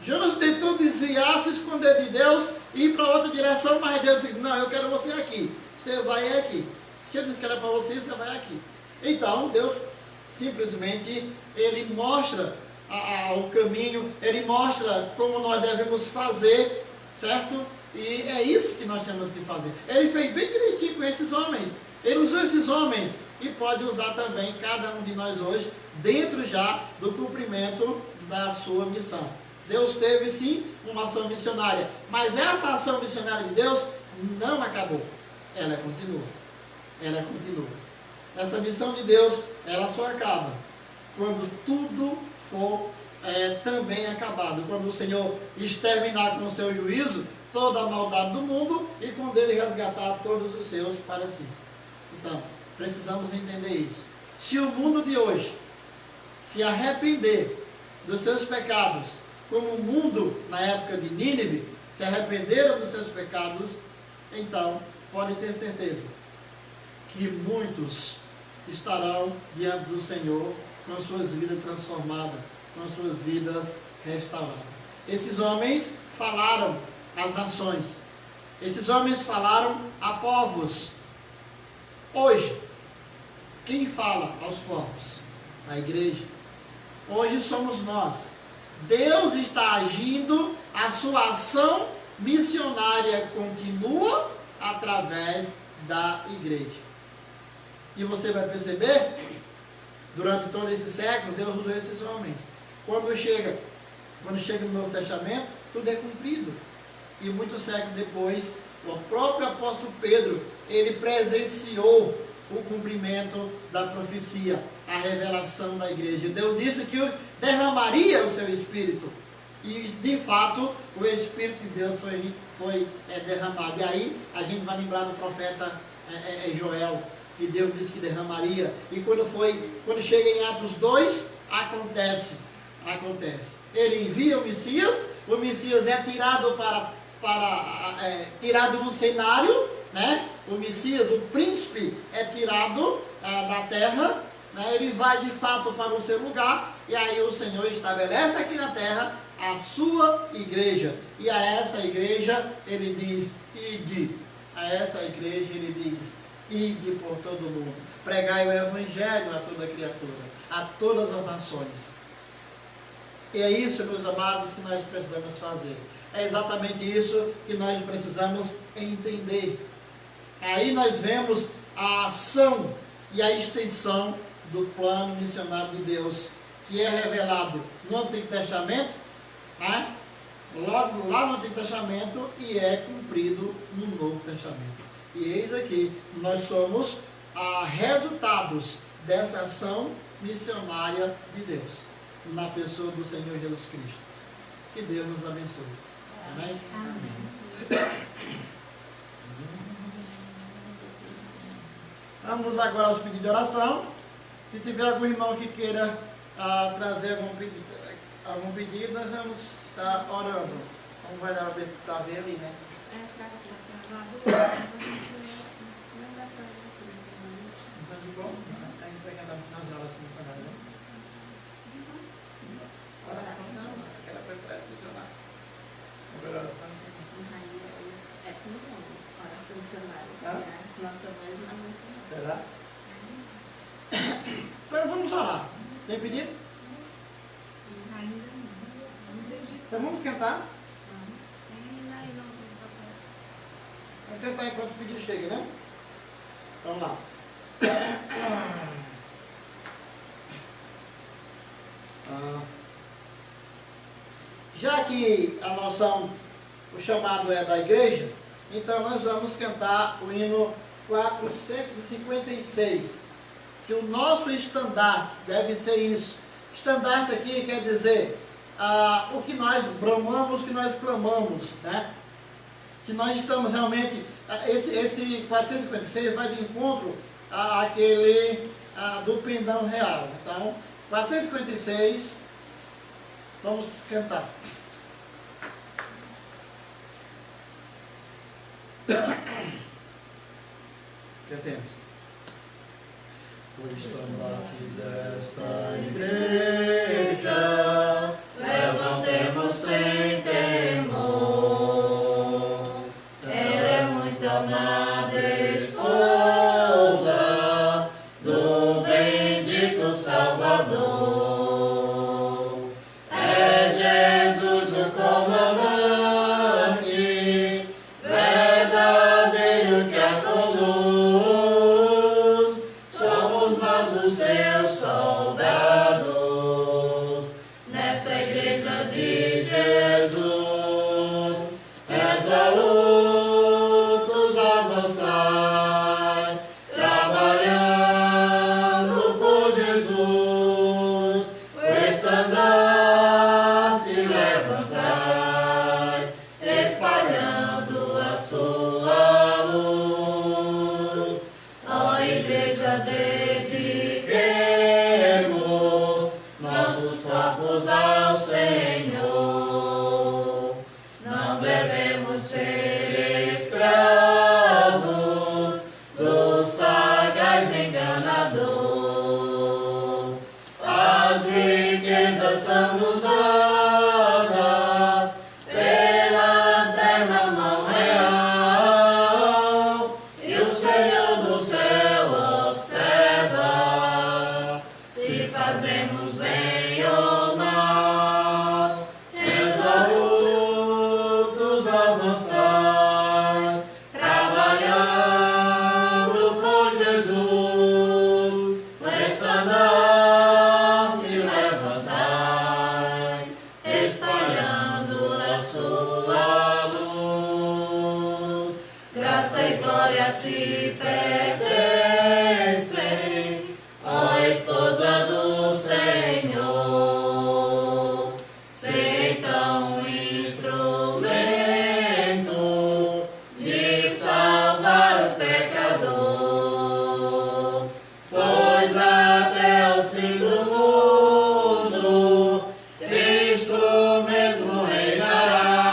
Jonas tentou desviar, se esconder de Deus, ir para outra direção, mas Deus disse, não, eu quero você aqui. Você vai aqui. Se eu disse que era para você, você vai aqui. Então, Deus simplesmente, ele mostra o caminho, ele mostra como nós devemos fazer, certo? E é isso que nós temos que fazer. Ele fez bem direitinho com esses homens. Ele usou esses homens e pode usar também cada um de nós hoje, dentro já do cumprimento da sua missão. Deus teve sim uma ação missionária, mas essa ação missionária de Deus não acabou. Ela continua. Ela continua. Essa missão de Deus, ela só acaba quando tudo for também acabado. Quando o Senhor exterminar com o seu juízo toda a maldade do mundo e quando ele resgatar todos os seus para si. Então, precisamos entender isso. Se o mundo de hoje se arrepender dos seus pecados, como o mundo na época de Nínive se arrependeram dos seus pecados, então pode ter certeza que muitos estarão diante do Senhor com suas vidas transformadas, com suas vidas restauradas. Esses homens falaram às nações, esses homens falaram a povos. Hoje, quem fala aos povos? A igreja. Hoje somos nós. Deus está agindo, a sua ação missionária continua através da igreja. E você vai perceber, durante todo esse século, Deus usou esses homens. Quando chega no Novo Testamento, tudo é cumprido. E muitos séculos depois, o próprio apóstolo Pedro, ele presenciou o cumprimento da profecia, a revelação da igreja. Deus disse que derramaria o seu Espírito. E, de fato, o Espírito de Deus foi derramado. E aí, a gente vai lembrar do profeta Joel, que Deus disse que derramaria. E quando chega em Atos 2, acontece. Ele envia o Messias é tirado tirado do cenário, né? O Messias, o príncipe, é tirado da terra, né? Ele vai de fato para o seu lugar, e aí o Senhor estabelece aqui na terra a sua igreja. E a essa igreja ele diz, ide. A essa igreja ele diz, ide por todo mundo. Pregai o evangelho a toda criatura, a todas as nações. E é isso, meus amados, que nós precisamos fazer. É exatamente isso que nós precisamos entender. Aí nós vemos a ação e a extensão do plano missionário de Deus, que é revelado no Antigo Testamento, né? Logo lá no Antigo Testamento, e é cumprido no Novo Testamento. E eis aqui, nós somos resultados dessa ação missionária de Deus, na pessoa do Senhor Jesus Cristo. Que Deus nos abençoe. Amém? Amém. Vamos agora aos pedidos de oração. Se tiver algum irmão que queira trazer algum pedido, nós vamos estar orando. Como vai dar para ver ali, né? Então, de bom, a gente vai cantar nas orações missionárias, né? Oração, aquela foi para funcionar. Agora, oração É com voz, oração missionária. Ah? Nossa voz não é muito. Será? Então vamos orar. Tem pedido? Então vamos cantar? Vamos cantar enquanto o pedido chega, né? Vamos lá. Já que a noção, o chamado é da igreja, então nós vamos cantar o hino 456, que o nosso estandarte deve ser isso. Estandarte aqui quer dizer o que nós bramamos, o que nós clamamos, né? Se nós estamos realmente, esse 456 vai de encontro àquele do pendão real. Então, 456, vamos cantar. Cantemos. O estandarte desta igreja, levantemos sem temor. Ela é muito amada esposa do bendito Salvador. É Jesus o comandante, verdadeiro que a conduz. Somos nós os seus soldados, nessa igreja de Jesus. Resolutos avançai, trabalhando por Jesus. O estandarte levantai, espalhando a sua luz. Ó igreja, dediquemos nossos corpos ao Senhor. Não devemos ser escravos do sagaz enganador. As riquezas são nos dadas pela eterna mão real, e o Senhor do céu observa se fazemos bem ou mal. Resolutos avançai, trabalhando por Jesus. O estandarte levantai, espalhando a sua luz. Graça e glória a ti pertencem, ó esposa do Senhor. Sê então um instrumento de salvar o pecador, pois até o fim do mundo Cristo mesmo reinará,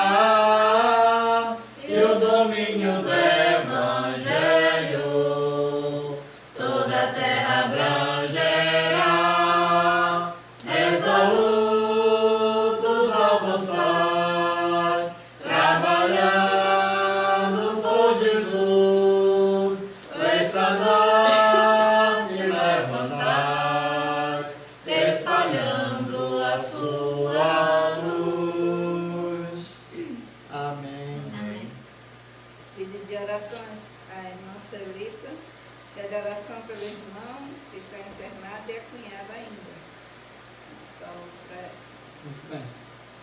e o domínio do Evangelho toda a terra abrangerá. Resolutos avançai, trabalhando por Jesus. O estandarte levantai, espalhando a sua luz. Amém. Pedido de orações à irmã Celita, pede oração pelo irmão que está internado e a cunhada ainda. Saúde para ela. Muito bem.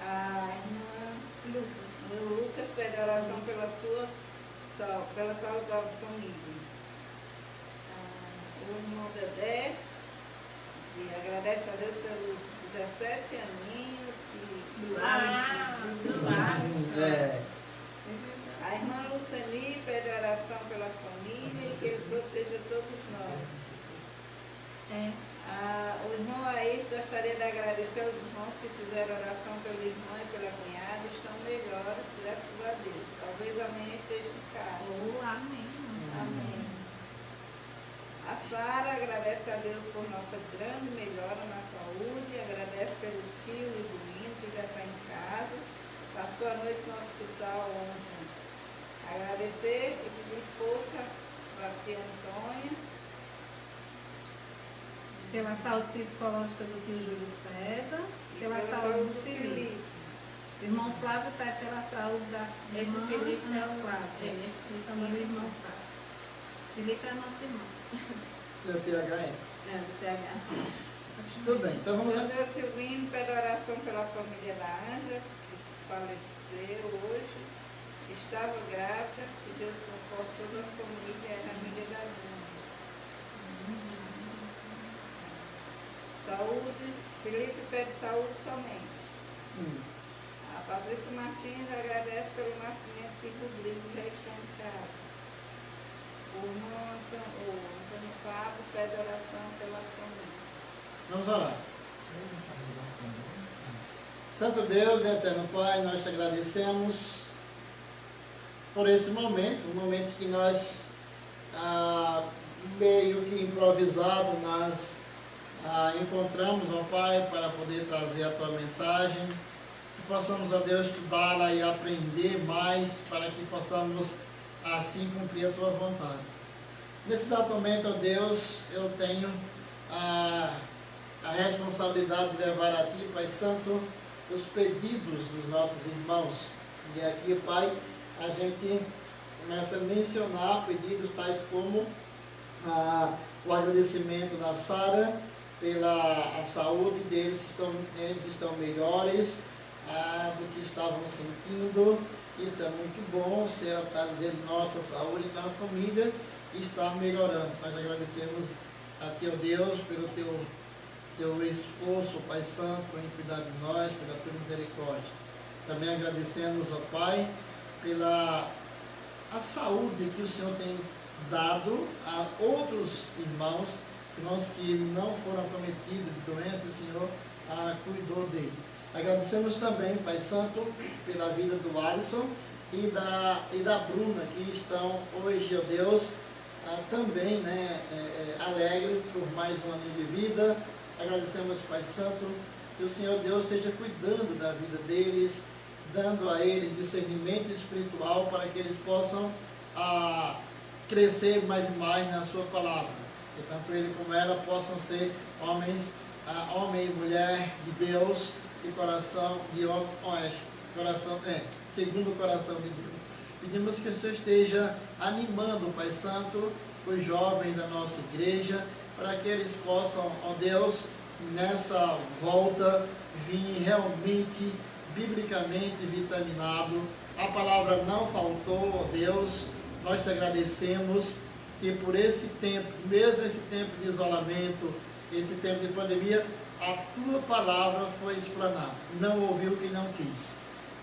A irmã Lucas pede oração pela saúde da família. O irmão Dedé e agradece a Deus pelos 17 aninhos do É. A irmã Luceni pede oração pela família e que ele proteja todos nós. O irmão Ayrton gostaria de agradecer aos irmãos que fizeram oração pela irmã e pela cunhada, estão melhores, graças a Deus. Talvez amanhã esteja em casa. Oh, amém. Amém. A Sara agradece a Deus por nossa grande melhora na saúde, agradece pelo tio e do menino que já está em casa, passou a noite no hospital ontem. Agradecer e pedir força para a tia Antônia. Pela saúde psicológica do tio Júlio César, pela saúde do Felipe. Irmão Flávio está pela saúde da Esse irmã Felipe é Ana o Flávia. Esse Felipe é o E o nosso irmão irmão. Flávio. Felipe é nosso irmão. Do PHN. É, do PH. Tudo bem, então vamos lá. Seu Deus Silvino pede oração pela família da Anja, que faleceu hoje. Estava grávida, que Deus conforte toda a família e a família da Anja. Saúde, Felipe pede saúde somente. A Patrícia Martins agradece pelo nascimento que Rodrigo já está em casa. O Antônio Fábio pede oração pela família. Vamos orar. Santo Deus e eterno Pai, nós te agradecemos por esse momento, um momento que nós, meio que improvisado, nós encontramos, ó Pai, para poder trazer a tua mensagem, que possamos, ó Deus, estudá-la e aprender mais, para que possamos assim cumprir a tua vontade. Nesse exato momento, ó Deus, eu tenho a responsabilidade de levar a Ti, Pai Santo, os pedidos dos nossos irmãos. E aqui, Pai, a gente começa a mencionar pedidos tais como o agradecimento da Sara pela saúde deles, eles estão melhores do que estavam sentindo. Isso é muito bom, se ela está dizendo nossa saúde, então a família está melhorando. Nós agradecemos a Ti, ó Deus, pelo Teu esforço, Pai Santo, em cuidar de nós, pela Tua misericórdia. Também agradecemos, ó Pai, pela a saúde que o Senhor tem dado a outros irmãos que não foram acometidos de doença, o Senhor cuidou dele. Agradecemos também, Pai Santo, pela vida do Alisson e da Bruna, que estão hoje, ó Deus, também alegres por mais um ano de vida. Agradecemos, Pai Santo, que o Senhor Deus esteja cuidando da vida deles, dando a eles discernimento espiritual para que eles possam crescer mais e mais na sua palavra. Que tanto ele como ela possam ser homem e mulher de Deus e coração de homem honesto, segundo o coração de Deus. Pedimos que o Senhor esteja animando, Pai Santo, os jovens da nossa igreja, para que eles possam, ó Deus, nessa volta, vir realmente, biblicamente vitaminado. A palavra não faltou, ó Deus. Nós te agradecemos que por esse tempo, mesmo esse tempo de isolamento, esse tempo de pandemia, a tua palavra foi explanada. Não ouviu quem não quis.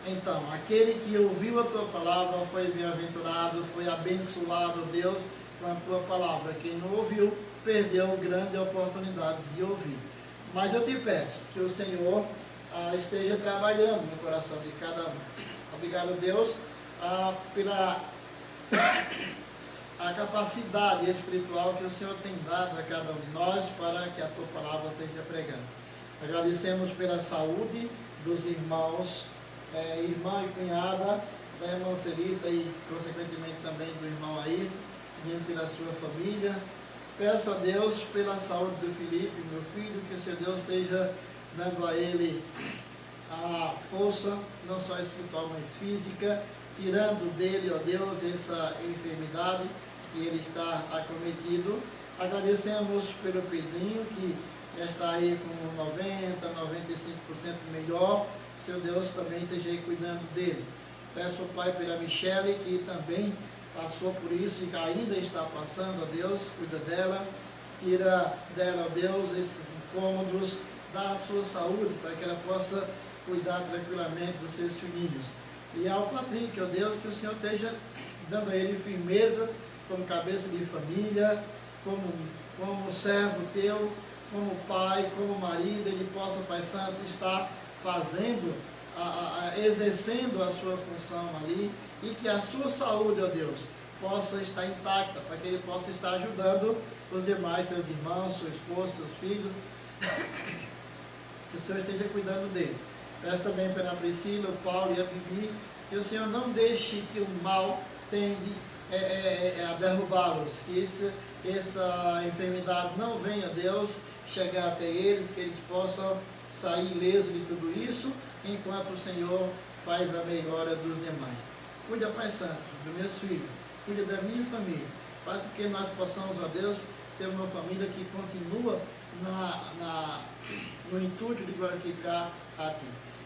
Então, aquele que ouviu a tua palavra foi bem-aventurado, foi abençoado, Deus, com a tua palavra. Quem não ouviu, perdeu grande oportunidade de ouvir. Mas eu te peço que o Senhor esteja trabalhando no coração de cada um. Obrigado, Deus, pela a capacidade espiritual que o Senhor tem dado a cada um de nós para que a tua palavra seja pregada. Agradecemos pela saúde dos irmãos, irmã e cunhada, da irmã Celita e, consequentemente, também do irmão aí, vindo pela sua família. Peço a Deus pela saúde do Felipe, meu filho, que o Senhor Deus esteja dando a ele a força, não só espiritual, mas física, tirando dele, ó Deus, essa enfermidade que ele está acometido. Agradecemos pelo Pedrinho, que já está aí com 90%, 95% melhor. Seu Deus também esteja aí cuidando dele. Peço ao Pai pela Michele, que também passou por isso e que ainda está passando, ó Deus, cuida dela, tira dela, ó Deus, esses incômodos, dá a sua saúde, para que ela possa cuidar tranquilamente dos seus filhos. E ao Patrick, ó Deus, que o Senhor esteja dando a ele firmeza como cabeça de família, como servo teu, como pai, como marido, ele possa, Pai Santo, estar fazendo, exercendo a sua função ali, e que a sua saúde, ó Deus, possa estar intacta, para que ele possa estar ajudando os demais, seus irmãos, sua esposa, seus filhos, que o Senhor esteja cuidando dele. Peço também pela Priscila, o Paulo e a Bibi, que o Senhor não deixe que o mal tende a derrubá-los, que essa enfermidade não venha, Deus, chegar até eles, que eles possam sair ilesos de tudo isso, enquanto o Senhor faz a melhora dos demais. Cuida, Pai Santo, dos meus filhos, cuida da minha família, faz com que nós possamos, ó Deus, ter uma família que continua no intuito de glorificar a Ti.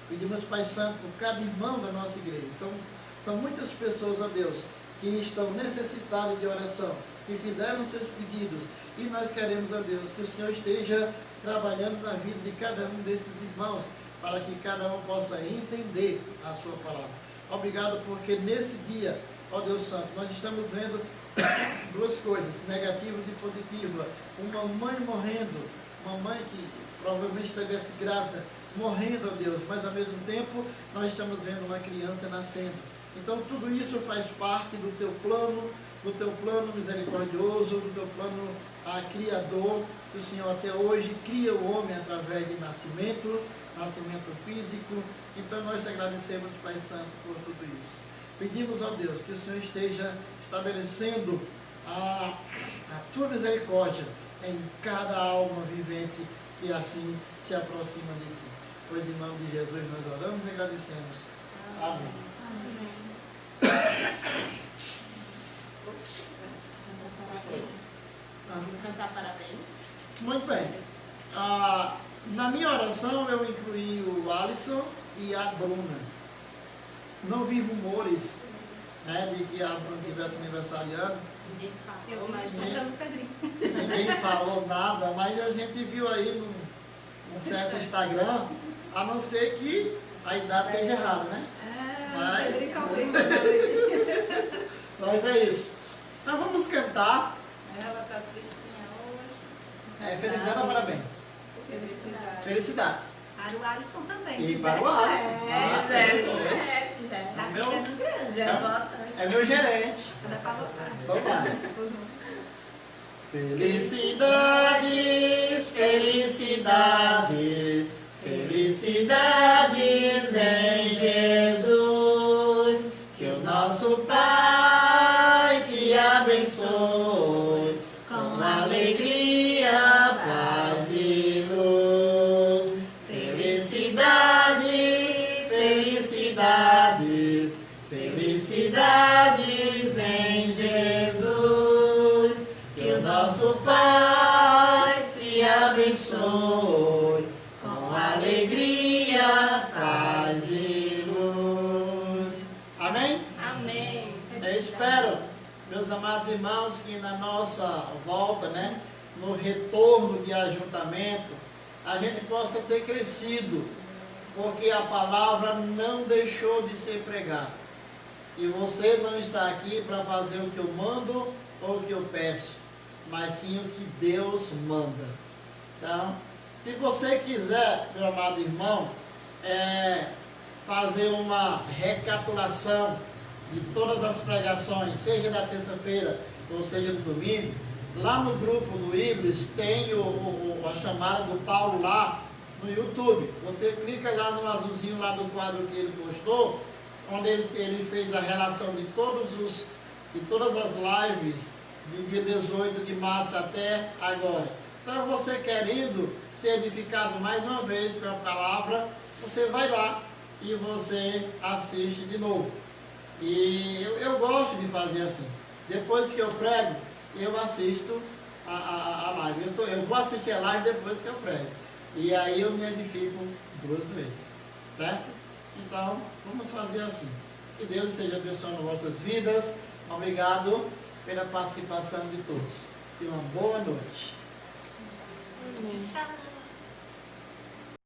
Pedimos, Pai Santo, por cada irmão da nossa igreja. São muitas pessoas, ó Deus, que estão necessitadas de oração, que fizeram seus pedidos, e nós queremos, ó Deus, que o Senhor esteja trabalhando na vida de cada um desses irmãos, para que cada um possa entender a sua palavra. Obrigado, porque nesse dia, ó Deus Santo, nós estamos vendo duas coisas, negativas e positivas. Uma mãe morrendo, uma mãe que provavelmente estivesse grávida, morrendo, ó Deus, mas ao mesmo tempo nós estamos vendo uma criança nascendo. Então tudo isso faz parte do teu plano misericordioso, do teu plano criador, que o Senhor até hoje cria o homem através de nascimento físico. Então nós te agradecemos, Pai Santo, por tudo isso. Pedimos, ó Deus, que o Senhor esteja estabelecendo a tua misericórdia em cada alma vivente que assim se aproxima de ti. Pois em nome de Jesus nós oramos e agradecemos. Amém. Vamos cantar parabéns. Muito bem. Na minha oração eu incluí o Alisson e a Bruna. Não vi rumores, né, de que a Bruna estivesse aniversariando. Ninguém Eu falou, vi mas comprando pedrinho. Ninguém falou nada, mas a gente viu aí num certo Instagram, a não ser que a idade esteja errada, né? Mas- Pedrinho calma. Mas é isso. Então vamos cantar. Ela está tristinha hoje. Felicidade, parabéns. Felicidade. Felicidades. Para o Alisson também. E para o Alisson. Ah, é, sim, Tá Meu- ficando grande. já É- bota. É meu gerente. Dá pra botar. Então vai. Felicidades, felicidades, felicidades em Jesus. Que o nosso Pai te abençoe com alegria, paz e luz. Felicidades, felicidades, felicidades em Jesus. Que o nosso Pai te abençoe com alegria, paz e luz. Amém? Amém. Eu espero, meus amados irmãos, que na nossa volta, né, no retorno de ajuntamento, a gente possa ter crescido, porque a palavra não deixou de ser pregada. E você não está aqui para fazer o que eu mando ou o que eu peço, mas sim o que Deus manda. Então, se você quiser, meu amado irmão, fazer uma recapitulação de todas as pregações, seja da terça-feira ou seja do domingo, lá no grupo do Ibris tem a chamada do Paulo lá no YouTube. Você clica lá no azulzinho lá do quadro que ele postou, onde ele fez a relação de todas as lives de dia 18 de março até agora. Então você querendo ser edificado mais uma vez pela palavra, você vai lá e você assiste de novo. E eu gosto de fazer assim. Depois que eu prego, eu assisto a live. Eu vou assistir a live depois que eu prego. E aí eu me edifico 2 vezes. Certo? Então, vamos fazer assim. Que Deus esteja abençoando vossas vidas. Obrigado pela participação de todos. E uma boa noite. Amém. Tchau.